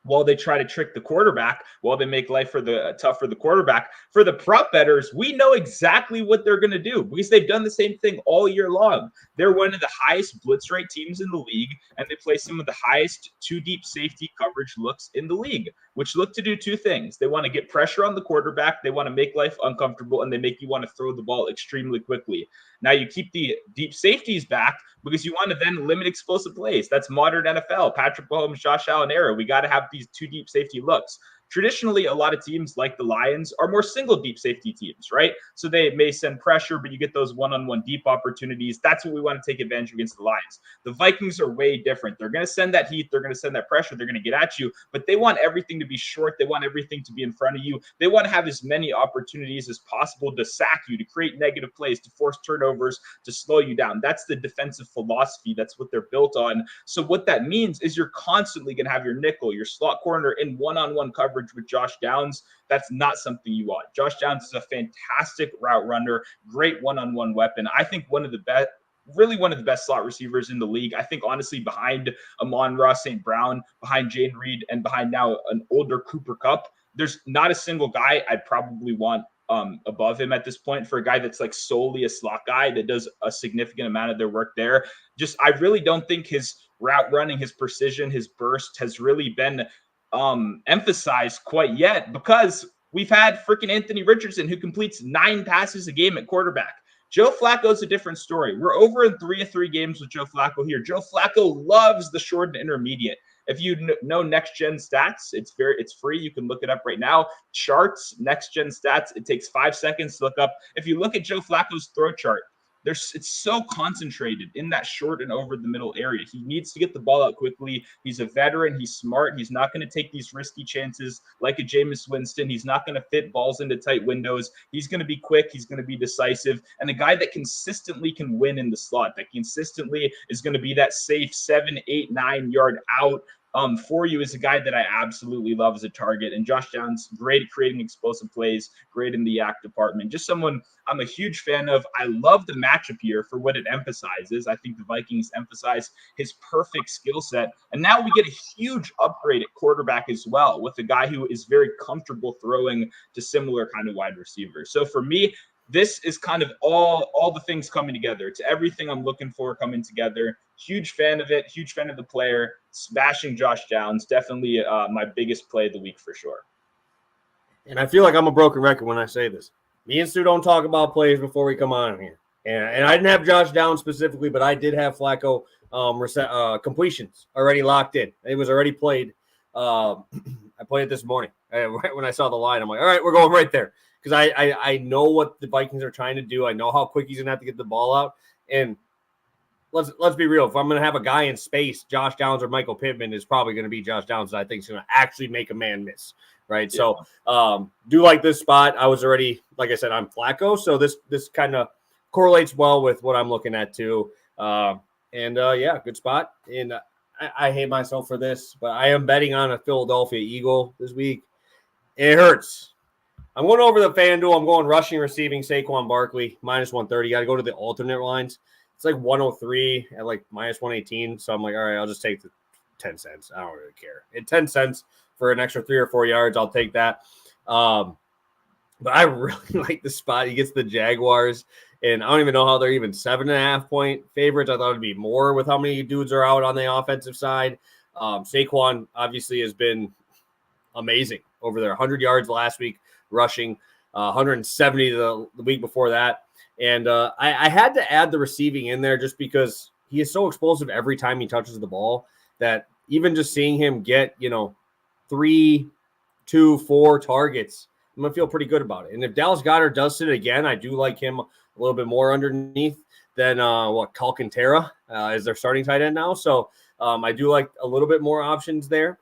while they try to trick the quarterback, while they make life tough for the quarterback, for the prop bettors, we know exactly what they're going to do because they've done the same thing all year long. They're one of the highest blitz rate teams in the league, and they play some of the highest two deep safety coverage looks in the league, which look to do two things. They want to get pressure on the quarterback, they want to make life uncomfortable, and they make you want to throw the ball extremely quickly. Now you keep the deep safeties back because you want to then limit explosive plays. That's modern NFL. Patrick Mahomes, Josh Allen era. We got to have these two deep safety looks. Traditionally, a lot of teams like the Lions are more single deep safety teams, right? So they may send pressure, but you get those one-on-one deep opportunities. That's what we want to take advantage of against the Lions. The Vikings are way different. They're going to send that heat. They're going to send that pressure. They're going to get at you, but they want everything to be short. They want everything to be in front of you. They want to have as many opportunities as possible to sack you, to create negative plays, to force turnovers, to slow you down. That's the defensive philosophy. That's what they're built on. So what that means is you're constantly going to have your nickel, your slot corner in one-on-one coverage with Josh Downs. That's not something you want. Josh Downs is a fantastic route runner, great one-on-one weapon. I think one of the best slot receivers in the league. I think honestly behind Amon-Ra St. Brown, behind Jayden Reed, and behind now an older Cooper Kupp, there's not a single guy I'd probably want above him at this point for a guy that's like solely a slot guy that does a significant amount of their work there. Just, I really don't think his route running, his precision, his burst has really been emphasized quite yet, because we've had freaking Anthony Richardson who completes 9 passes a game at quarterback. Joe Flacco's a different story. We're over in 3 of 3 games with Joe Flacco here. Joe Flacco loves the short and intermediate. If you know Next Gen Stats, it's free. You can look it up right now. Charts, Next Gen Stats. It takes 5 seconds to look up. If you look at Joe Flacco's throw chart, it's so concentrated in that short and over the middle area. He needs to get the ball out quickly. He's a veteran. He's smart. He's not going to take these risky chances like a Jameis Winston. He's not going to fit balls into tight windows. He's going to be quick. He's going to be decisive. And a guy that consistently can win in the slot, that consistently is going to be that safe 7, 8, 9 yard out for you, is a guy that I absolutely love as a target. And Josh Downs, great at creating explosive plays, great in the yak department. Just someone I'm a huge fan of. I love the matchup here for what it emphasizes. I think the Vikings emphasize his perfect skill set. And now we get a huge upgrade at quarterback as well, with a guy who is very comfortable throwing to similar kind of wide receivers. So for me, this is kind of all the things coming together. It's everything I'm looking for coming together. Huge fan of it. Huge fan of the player. Smashing Josh Downs. Definitely my biggest play of the week for sure. And I feel like I'm a broken record when I say this. Me and Stu don't talk about plays before we come on here. And I didn't have Josh Downs specifically, but I did have Flacco completions already locked in. It was already played. I played it this morning. Right when I saw the line, I'm like, all right, we're going right there. Because I know what the Vikings are trying to do. I know how quick he's going to have to get the ball out. And let's be real. If I'm going to have a guy in space, Josh Downs or Michael Pittman is probably going to be Josh Downs. I think he's going to actually make a man miss, right? Yeah. So do like this spot. I was already, like I said, I'm Flacco. So this kind of correlates well with what I'm looking at too. Yeah, good spot. And I hate myself for this, but I am betting on a Philadelphia Eagle this week. It hurts. I'm going over the FanDuel. I'm going rushing, receiving, Saquon Barkley, -130. Got to go to the alternate lines. It's like 103 at like -118. So I'm like, all right, I'll just take the 10 cents. I don't really care. At 10 cents for an extra 3 or 4 yards, I'll take that. But I really like the spot. He gets the Jaguars, and I don't even know how they're even 7.5 point favorites. I thought it'd be more with how many dudes are out on the offensive side. Saquon obviously has been amazing over there. 100 yards last week rushing, 170 the week before that. And I had to add the receiving in there just because he is so explosive every time he touches the ball that even just seeing him get, 3, 2, 4 targets, I'm going to feel pretty good about it. And if Dallas Goedert does sit again, I do like him a little bit more underneath than Alcantara is their starting tight end now. So I do like a little bit more options there.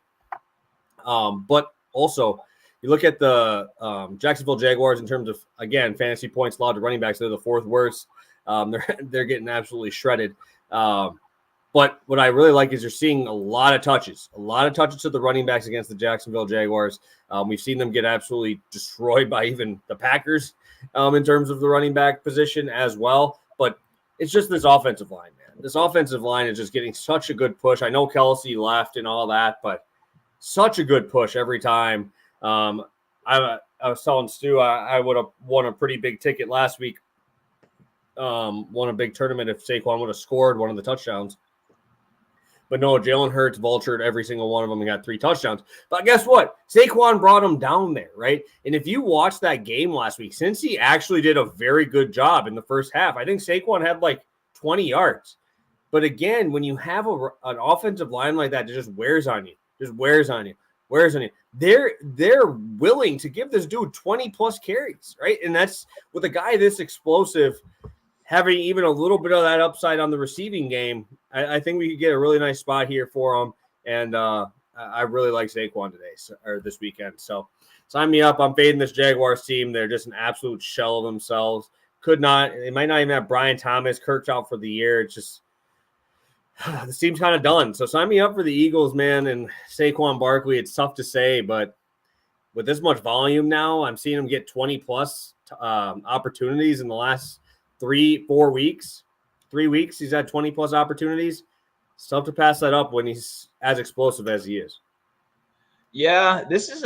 But also, you look at the Jacksonville Jaguars in terms of, again, fantasy points allowed to running backs. They're the 4th worst. They're getting absolutely shredded. But what I really like is you're seeing a lot of touches to the running backs against the Jacksonville Jaguars. We've seen them get absolutely destroyed by even the Packers in terms of the running back position as well. But it's just this offensive line, man. This offensive line is just getting such a good push. I know Kelsey left and all that, but such a good push every time. I was telling Stu I would have won a pretty big ticket last week. Won a big tournament if Saquon would have scored one of the touchdowns. But no, Jalen Hurts vultured every single one of them and got 3 touchdowns. But guess what? Saquon brought him down there, right? And if you watch that game last week, since he actually did a very good job in the first half, I think Saquon had like 20 yards. But again, when you have an offensive line like that, it just wears on you. Where is it? They're willing to give this dude 20 plus carries, right? And that's with a guy this explosive, having even a little bit of that upside on the receiving game. I think we could get a really nice spot here for him. And I really like Saquon today or this weekend. So sign me up. I'm fading this Jaguars team. They're just an absolute shell of themselves. They might not even have Brian Thomas. Kirk's out for the year. It's just this team's kind of done. So sign me up for the Eagles, man. And Saquon Barkley, it's tough to say, but with this much volume now, I'm seeing him get 20 plus opportunities in the last 3-4 weeks. 3 weeks, he's had 20 plus opportunities. It's tough to pass that up when he's as explosive as he is. Yeah, this is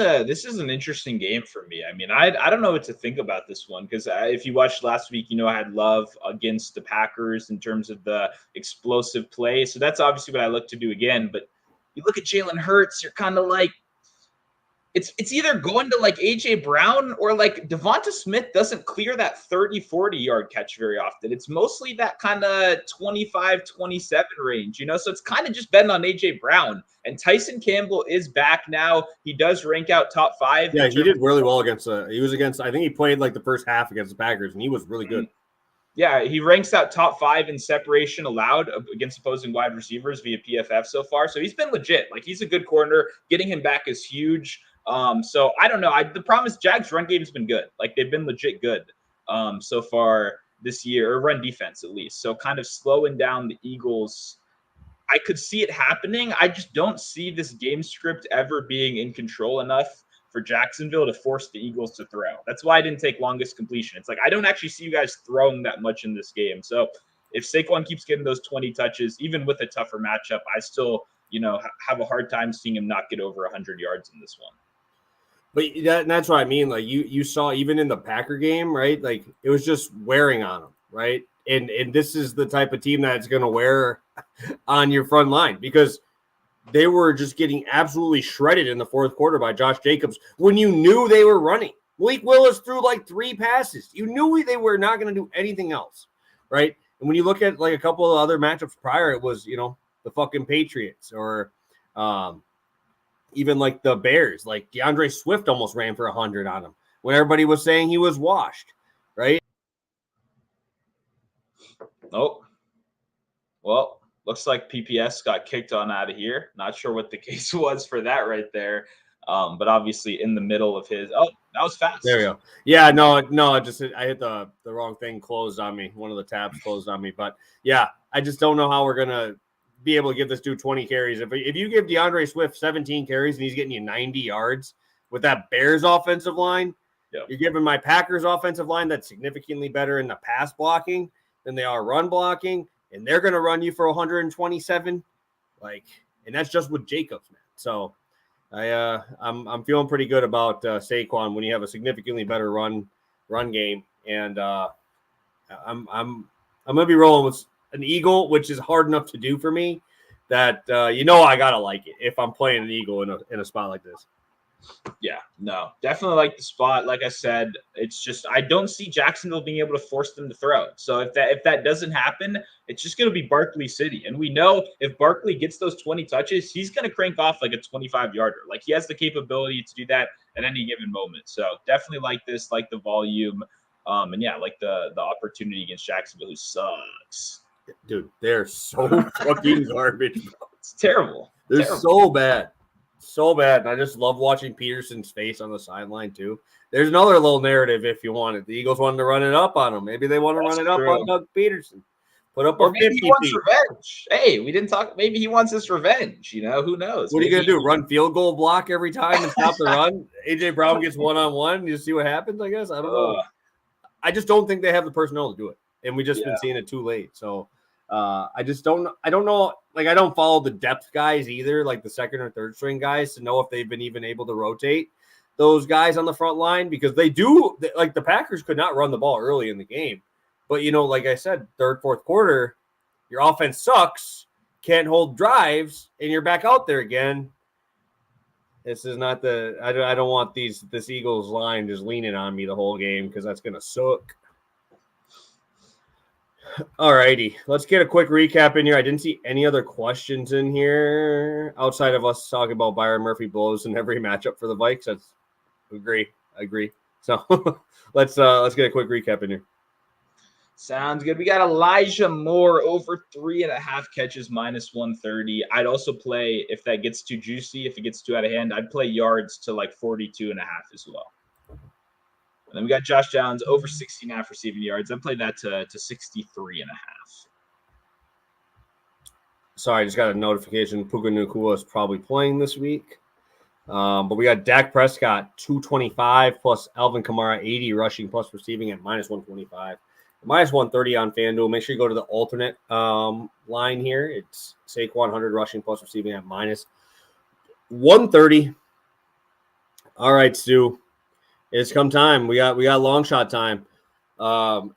an interesting game for me. I mean, I don't know what to think about this one because if you watched last week, I had love against the Packers in terms of the explosive play. So that's obviously what I look to do again. But you look at Jalen Hurts, you're kind of like, it's either going to like AJ Brown or like Devonta Smith doesn't clear that 30-40 yard catch very often. It's mostly that kind of 25-27 range, so it's kind of just betting on AJ Brown. And Tyson Campbell is back now. He does rank out top 5. Yeah, he did really well against I think he played like the first half against the Packers and he was really good. Yeah, he ranks out top 5 in separation allowed against opposing wide receivers via PFF so far. So he's been legit. Like, he's a good corner. Getting him back is huge. So I don't know. The problem is Jags' run game has been good. Like, they've been legit good so far this year, or run defense at least. So kind of slowing down the Eagles, I could see it happening. I just don't see this game script ever being in control enough for Jacksonville to force the Eagles to throw. That's why I didn't take longest completion. It's like, I don't actually see you guys throwing that much in this game. So if Saquon keeps getting those 20 touches, even with a tougher matchup, I still, have a hard time seeing him not get over 100 yards in this one. But that's what I mean. Like you saw even in the Packer game, right? Like it was just wearing on them, right? And this is the type of team that's going to wear on your front line because they were just getting absolutely shredded in the fourth quarter by Josh Jacobs when you knew they were running. Malik Willis threw like 3 passes. You knew they were not going to do anything else, right? And when you look at like a couple of other matchups prior, it was, the fucking Patriots or even like the Bears. Like DeAndre Swift almost ran for 100 on him when everybody was saying he was washed, right? Oh, well, looks like PPS got kicked on out of here. Not sure what the case was for that right there. But obviously in the middle of his, that was fast. There we go. Yeah, no, I hit the wrong thing, closed on me. One of the tabs closed on me. But yeah, I just don't know how we're going to be able to give this dude 20 carries. If you give DeAndre Swift 17 carries and he's getting you 90 yards with that Bears offensive line, You're giving my Packers offensive line that's significantly better in the pass blocking than they are run blocking, and they're going to run you for 127. And that's just with Jacobs, man. So I'm feeling pretty good about Saquon when you have a significantly better run game, and I'm gonna be rolling with an Eagle, which is hard enough to do for me. That I gotta like it if I'm playing an Eagle in a spot like this. Yeah, no, definitely like the spot. Like I said, it's just I don't see Jacksonville being able to force them to throw. So if that doesn't happen, it's just going to be Barkley City. And we know if Barkley gets those 20 touches, he's going to crank off like a 25-yarder. Like he has the capability to do that at any given moment. So definitely like this, like the volume, and yeah, like the opportunity against Jacksonville, who sucks. Dude, they're so fucking garbage, bro. It's terrible. They're so bad. So bad. And I just love watching Peterson's face on the sideline, too. There's another little narrative if you want it. The Eagles wanted to run it up on him. Maybe they want to run it up on Doug Peterson. Put up or a maybe 50 he wants feet. revenge. Hey, we didn't talk. Maybe he wants his revenge. Who knows? What are you going to do? Run field goal block every time and stop the run? AJ Brown gets one-on-one. You see what happens, I guess? I don't know. I just don't think they have the personnel to do it. And we just been seeing it too late. So I don't know. Like, I don't follow the depth guys either, like the second or third string guys, to know if they've been even able to rotate those guys on the front line, because they do. Like, the Packers could not run the ball early in the game. But, like I said, third, fourth quarter, your offense sucks, can't hold drives, and you're back out there again. This is not I don't want this Eagles line just leaning on me the whole game, because that's going to suck. All righty. Let's get a quick recap in here. I didn't see any other questions in here outside of us talking about Byron Murphy blows in every matchup for the Vikes. That's agree. So let's get a quick recap in here. Sounds good. We got Elijah Moore over 3.5 catches minus 130. I'd also play, if that gets too juicy, if it gets too out of hand, I'd play yards to like 42.5 as well. And then we got Josh Downs over 60.5 receiving yards. I played that to 63.5. Sorry, I just got a notification. Puka Nacua is probably playing this week. But we got Dak Prescott 225 plus Alvin Kamara 80 rushing plus receiving at minus 125. Minus 130 on FanDuel. Make sure you go to the alternate line here. It's Saquon 100 rushing plus receiving at minus 130. All right, Stu. It's come time. We got long shot time.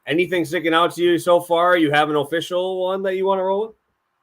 Anything sticking out to you so far? You have an official one that you want to roll with?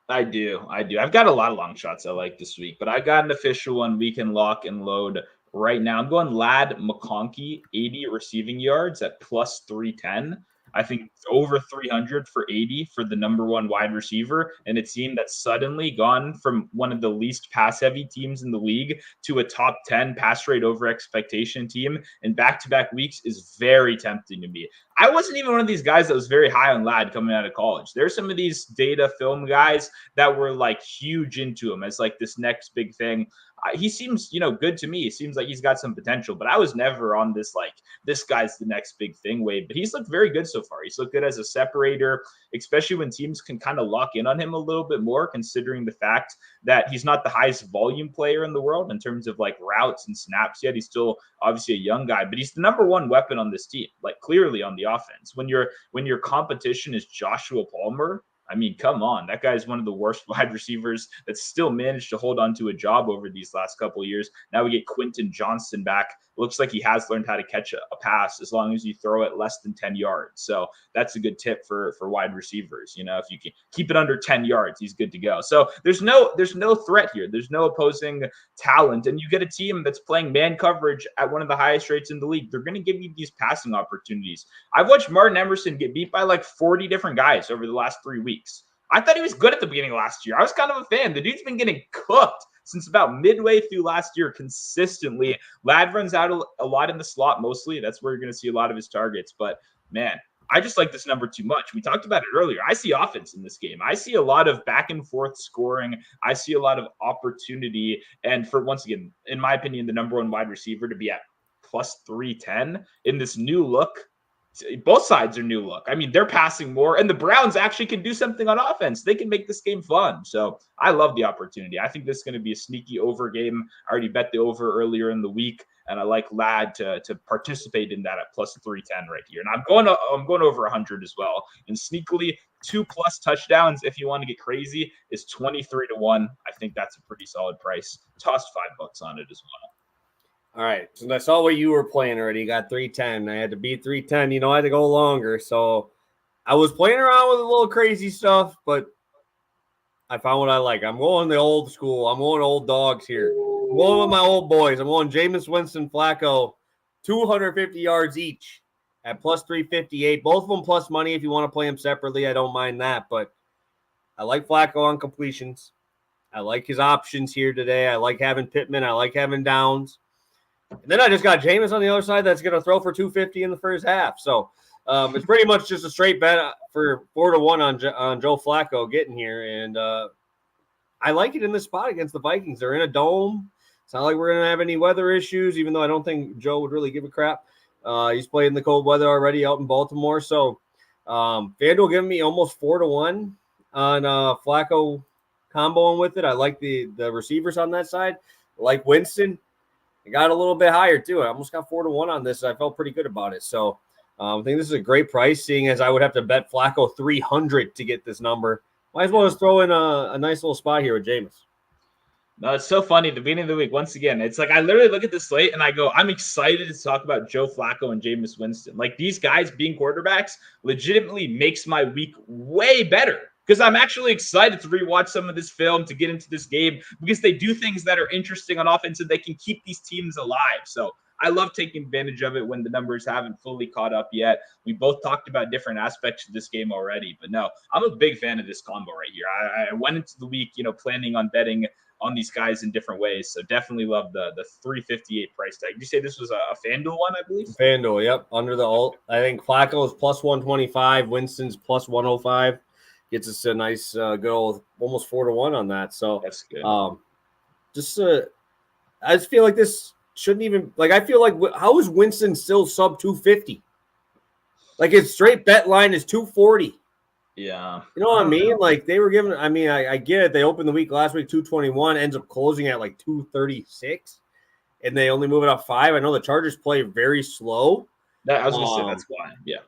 I do. I've got a lot of long shots I like this week, but I got an official one we can lock and load right now. I'm going Lad McConkey, 80 receiving yards at plus 310. I think over 300 for 80 for the number one wide receiver. And a team that's suddenly gone from one of the least pass heavy teams in the league to a top 10 pass rate over expectation team in back-to-back weeks is very tempting to me. I wasn't even one of these guys that was very high on Lad coming out of college. There's some of these data film guys that were like huge into him as like this next big thing. He seems, good to me. It seems like he's got some potential, but I was never on this, like, this guy's the next big thing wave. But he's looked very good so far. He's looked good as a separator, especially when teams can kind of lock in on him a little bit more, considering the fact that he's not the highest volume player in the world in terms of like routes and snaps yet. He's still obviously a young guy, but he's the number one weapon on this team, like clearly on the offense. When your competition is Joshua Palmer, I mean, come on. That guy's one of the worst wide receivers that's still managed to hold on to a job over these last couple of years. Now we get Quentin Johnston back. Looks like he has learned how to catch a pass as long as you throw it less than 10 yards. So that's a good tip for wide receivers. If you can keep it under 10 yards, he's good to go. So there's no threat here. There's no opposing talent. And you get a team that's playing man coverage at one of the highest rates in the league. They're going to give you these passing opportunities. I've watched Martin Emerson get beat by like 40 different guys over the last 3 weeks. I thought he was good at the beginning of last year. I was kind of a fan. The dude's been getting cooked since about midway through last year consistently. Lad runs out a lot in the slot mostly. That's where you're going to see a lot of his targets. But, man, I just like this number too much. We talked about it earlier. I see offense in this game. I see a lot of back and forth scoring. I see a lot of opportunity. And for, once again, in my opinion, the number one wide receiver to be at plus 310 in this new look. Both sides are new look. I mean, they're passing more, and the Browns actually can do something on offense. They can make this game fun. So I love the opportunity. I think this is going to be a sneaky over game. I already bet the over earlier in the week, and I like Lad to participate in that at plus 310 right here. And I'm going over 100 as well. And sneakily, 2+ touchdowns, if you want to get crazy, is 23-1. I think that's a pretty solid price. Tossed $5 on it as well. All right, so I saw what you were playing already. You got 310. I had to beat 310. I had to go longer. So I was playing around with a little crazy stuff, but I found what I like. I'm going the old school. I'm going old dogs here. I'm going with my old boys. I'm going Jameis Winston, Flacco, 250 yards each at plus 358. Both of them plus money if you want to play them separately. I don't mind that, but I like Flacco on completions. I like his options here today. I like having Pittman. I like having Downs. And then I just got Jameis on the other side that's going to throw for 250 in the first half. So it's pretty much just a straight bet for 4-1 on Joe Flacco getting here. And I like it in this spot against the Vikings. They're in a dome. It's not like we're going to have any weather issues, even though I don't think Joe would really give a crap. He's played in the cold weather already out in Baltimore. So FanDuel giving me almost 4-1 on Flacco comboing with it. I like the receivers on that side. I like Winston. I got a little bit higher too. I almost got 4-1 on this. I felt pretty good about it. So I think this is a great price, seeing as I would have to bet Flacco 300 to get this number. Might as well just throw in a nice little spot here with Jameis. No, it's so funny. At the beginning of the week, once again, it's like I literally look at the slate and I go, I'm excited to talk about Joe Flacco and Jameis Winston. Like, these guys being quarterbacks legitimately makes my week way better, because I'm actually excited to rewatch some of this film, to get into this game, because they do things that are interesting on offense and they can keep these teams alive. So I love taking advantage of it when the numbers haven't fully caught up yet. We both talked about different aspects of this game already, but no, I'm a big fan of this combo right here. I went into the week, planning on betting on these guys in different ways. So definitely love the 358 price tag. Did you say this was a FanDuel one, I believe? FanDuel, yep. Under the alt. I think Flacco's plus 125, Winston's plus 105. Gets us a nice good old almost 4-1 on that. So that's good. I just feel like this shouldn't even I feel like how is Winston still sub 250? Like his straight bet line is 240. Yeah. You know what I mean? Like they were given, I get it. They opened the week last week 221, ends up closing at like 236, and they only move it up 5. I know the Chargers play very slow. I was going to say that's why. Yeah.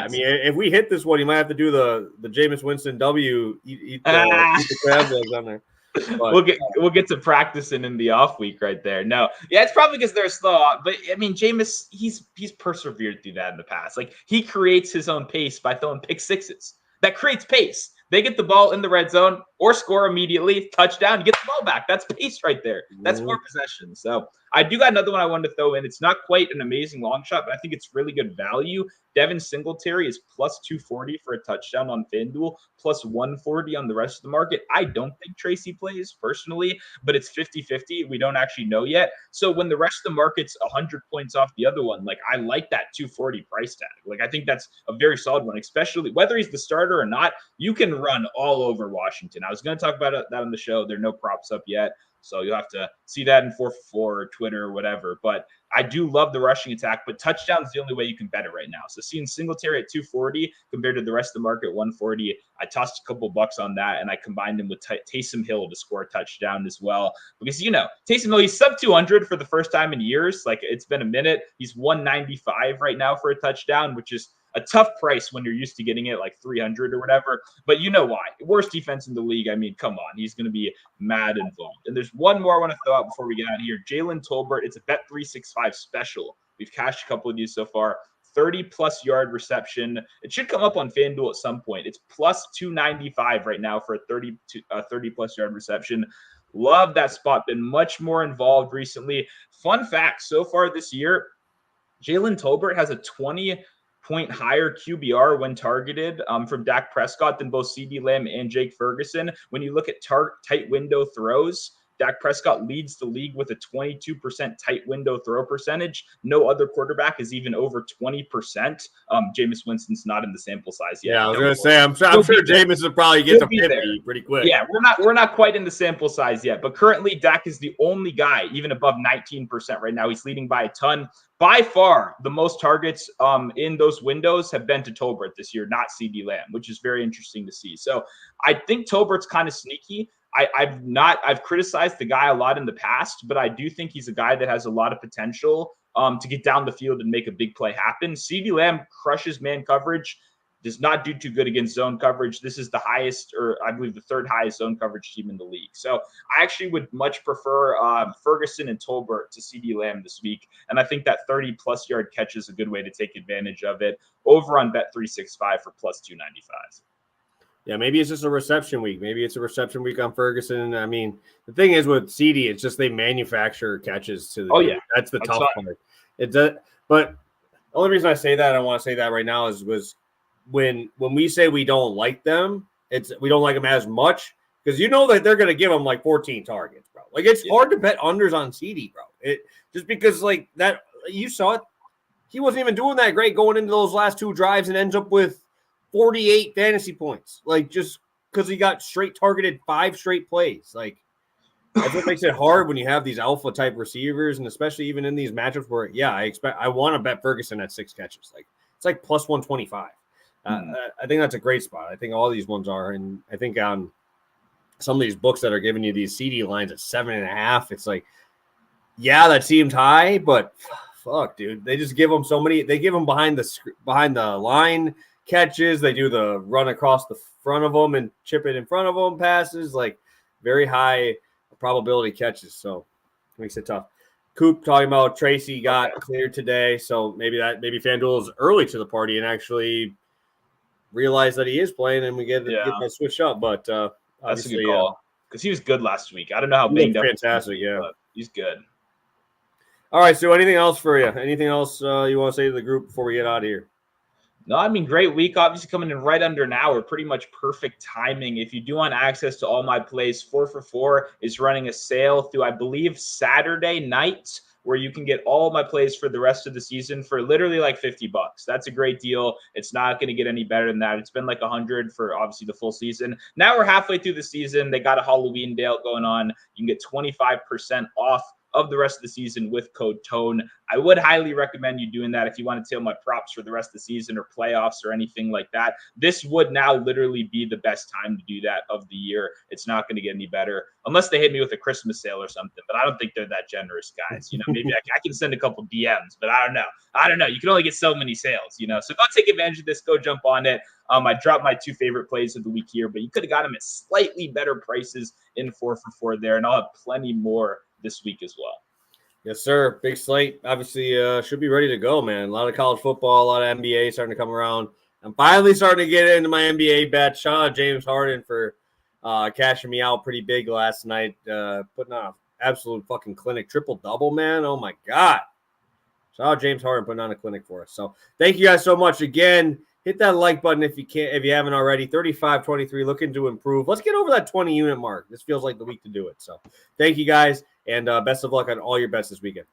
I mean, if we hit this one, you might have to do the Jameis Winston W. Eat the crab legs on there. But, we'll get to practicing in the off week right there. No, yeah, it's probably because they're slow. But I mean, Jameis, he's persevered through that in the past. Like he creates his own pace by throwing pick sixes. That creates pace. They get the ball in the red zone or score immediately, touchdown, you get the ball back. That's pace right there. That's 4 possessions. So I do got another one I wanted to throw in. It's not quite an amazing long shot, but I think it's really good value. Devin Singletary is plus 240 for a touchdown on FanDuel, plus 140 on the rest of the market. I don't think Tracy plays personally, but it's 50-50. We don't actually know yet. So when the rest of the market's 100 points off the other one, I like that 240 price tag. I think that's a very solid one, especially whether he's the starter or not. You can run all over Washington. I was going to talk about that on the show. There are no props up yet, so you'll have to see that in 4for4 or Twitter or whatever. But I do love the rushing attack, but touchdown is the only way you can bet it right now. So seeing Singletary at 240 compared to the rest of the market 140, I tossed a couple bucks on that, and I combined him with Taysom Hill to score a touchdown as well. Because, Taysom Hill, he's sub 200 for the first time in years. It's been a minute. He's 195 right now for a touchdown, which is a tough price when you're used to getting it 300 or whatever. But you know why. Worst defense in the league. I mean, come on. He's going to be mad involved. And there's one more I want to throw out before we get out of here. Jalen Tolbert. It's a Bet365 special. We've cashed a couple of these so far. 30-plus yard reception. It should come up on FanDuel at some point. It's plus 295 right now for a 30-plus yard reception. Love that spot. Been much more involved recently. Fun fact, so far this year, Jalen Tolbert has a 20-point higher QBR when targeted from Dak Prescott than both CeeDee Lamb and Jake Ferguson. When you look at tight window throws, Dak Prescott leads the league with a 22% tight window throw percentage. No other quarterback is even over 20%. Jameis Winston's not in the sample size yet. Yeah, I was going to say, I'm sure Jameis will probably get to 50 pretty quick. Yeah, we're not quite in the sample size yet, but currently Dak is the only guy, even above 19% right now. He's leading by a ton. By far, the most targets in those windows have been to Tolbert this year, not CeeDee Lamb, which is very interesting to see. So I think Tolbert's kind of sneaky. I've criticized the guy a lot in the past, but I do think he's a guy that has a lot of potential to get down the field and make a big play happen. CeeDee Lamb crushes man coverage, does not do too good against zone coverage. This is the highest, or I believe the third highest zone coverage team in the league. So I actually would much prefer Ferguson and Tolbert to CeeDee Lamb this week. And I think that 30-plus yard catch is a good way to take advantage of it. Over on Bet365 for plus 295. Yeah, maybe it's just a reception week. Maybe it's a reception week on Ferguson. I mean, the thing is with CD, it's just they manufacture catches to the game. That's the tough part. It does, but the only reason I say that, I want to say that right now, was when we say we don't like them, we don't like them as much because you know that they're going to give them 14 targets, bro. It's hard to bet unders on CD, bro. It just because that you saw it, he wasn't even doing that great going into those last 2 drives and ends up with 48 fantasy points, just because he got straight targeted 5 straight plays. That's what makes it hard when you have these alpha type receivers, and especially even in these matchups where, I want to bet Ferguson at 6 catches. It's plus 125. I think that's a great spot. I think all these ones are, and I think on some of these books that are giving you these CD lines at 7.5, it's that seems high, but fuck, dude, they just give them so many. They give them behind the line catches. They do the run across the front of them and chip it in front of them passes, very high probability catches. So it makes it tough. Coop talking about Tracy got cleared today. So maybe FanDuel is early to the party and actually realize that he is playing and we get that switch up. But that's a good call because he was good last week. I don't know how banged up. Fantastic. Yeah. He's good. All right, so anything else for you? Anything else you want to say to the group before we get out of here? No, I mean, great week. Obviously, coming in right under an hour. Pretty much perfect timing. If you do want access to all my plays, 4for4 is running a sale through, I believe, Saturday night, where you can get all my plays for the rest of the season for literally like $50. That's a great deal. It's not going to get any better than that. It's been like 100 for obviously the full season. Now we're halfway through the season. They got a Halloween deal going on. You can get 25% off of the rest of the season with code TONE. I would highly recommend you doing that if you want to tail my props for the rest of the season or playoffs or anything like that. This would now literally be the best time to do that of the year. It's not going to get any better unless they hit me with a Christmas sale or something, but I don't think they're that generous, guys. Maybe I can send a couple DMs, but I don't know. You can only get so many sales, so go take advantage of this. Go jump on it. I dropped my 2 favorite plays of the week here, but you could have got them at slightly better prices in 4for4 there, and I'll have plenty more this week as well. Yes, sir. Big slate. Obviously, should be ready to go, man. A lot of college football, a lot of NBA starting to come around. I'm finally starting to get into my NBA bet. Shout out James Harden for cashing me out pretty big last night, putting on an absolute fucking clinic. Triple-double, man. Oh, my God. Shout out James Harden putting on a clinic for us. So thank you guys so much. Again, hit that like button if you haven't already. 35-23, looking to improve. Let's get over that 20 unit mark. This feels like the week to do it. So thank you guys, and best of luck on all your bets this weekend.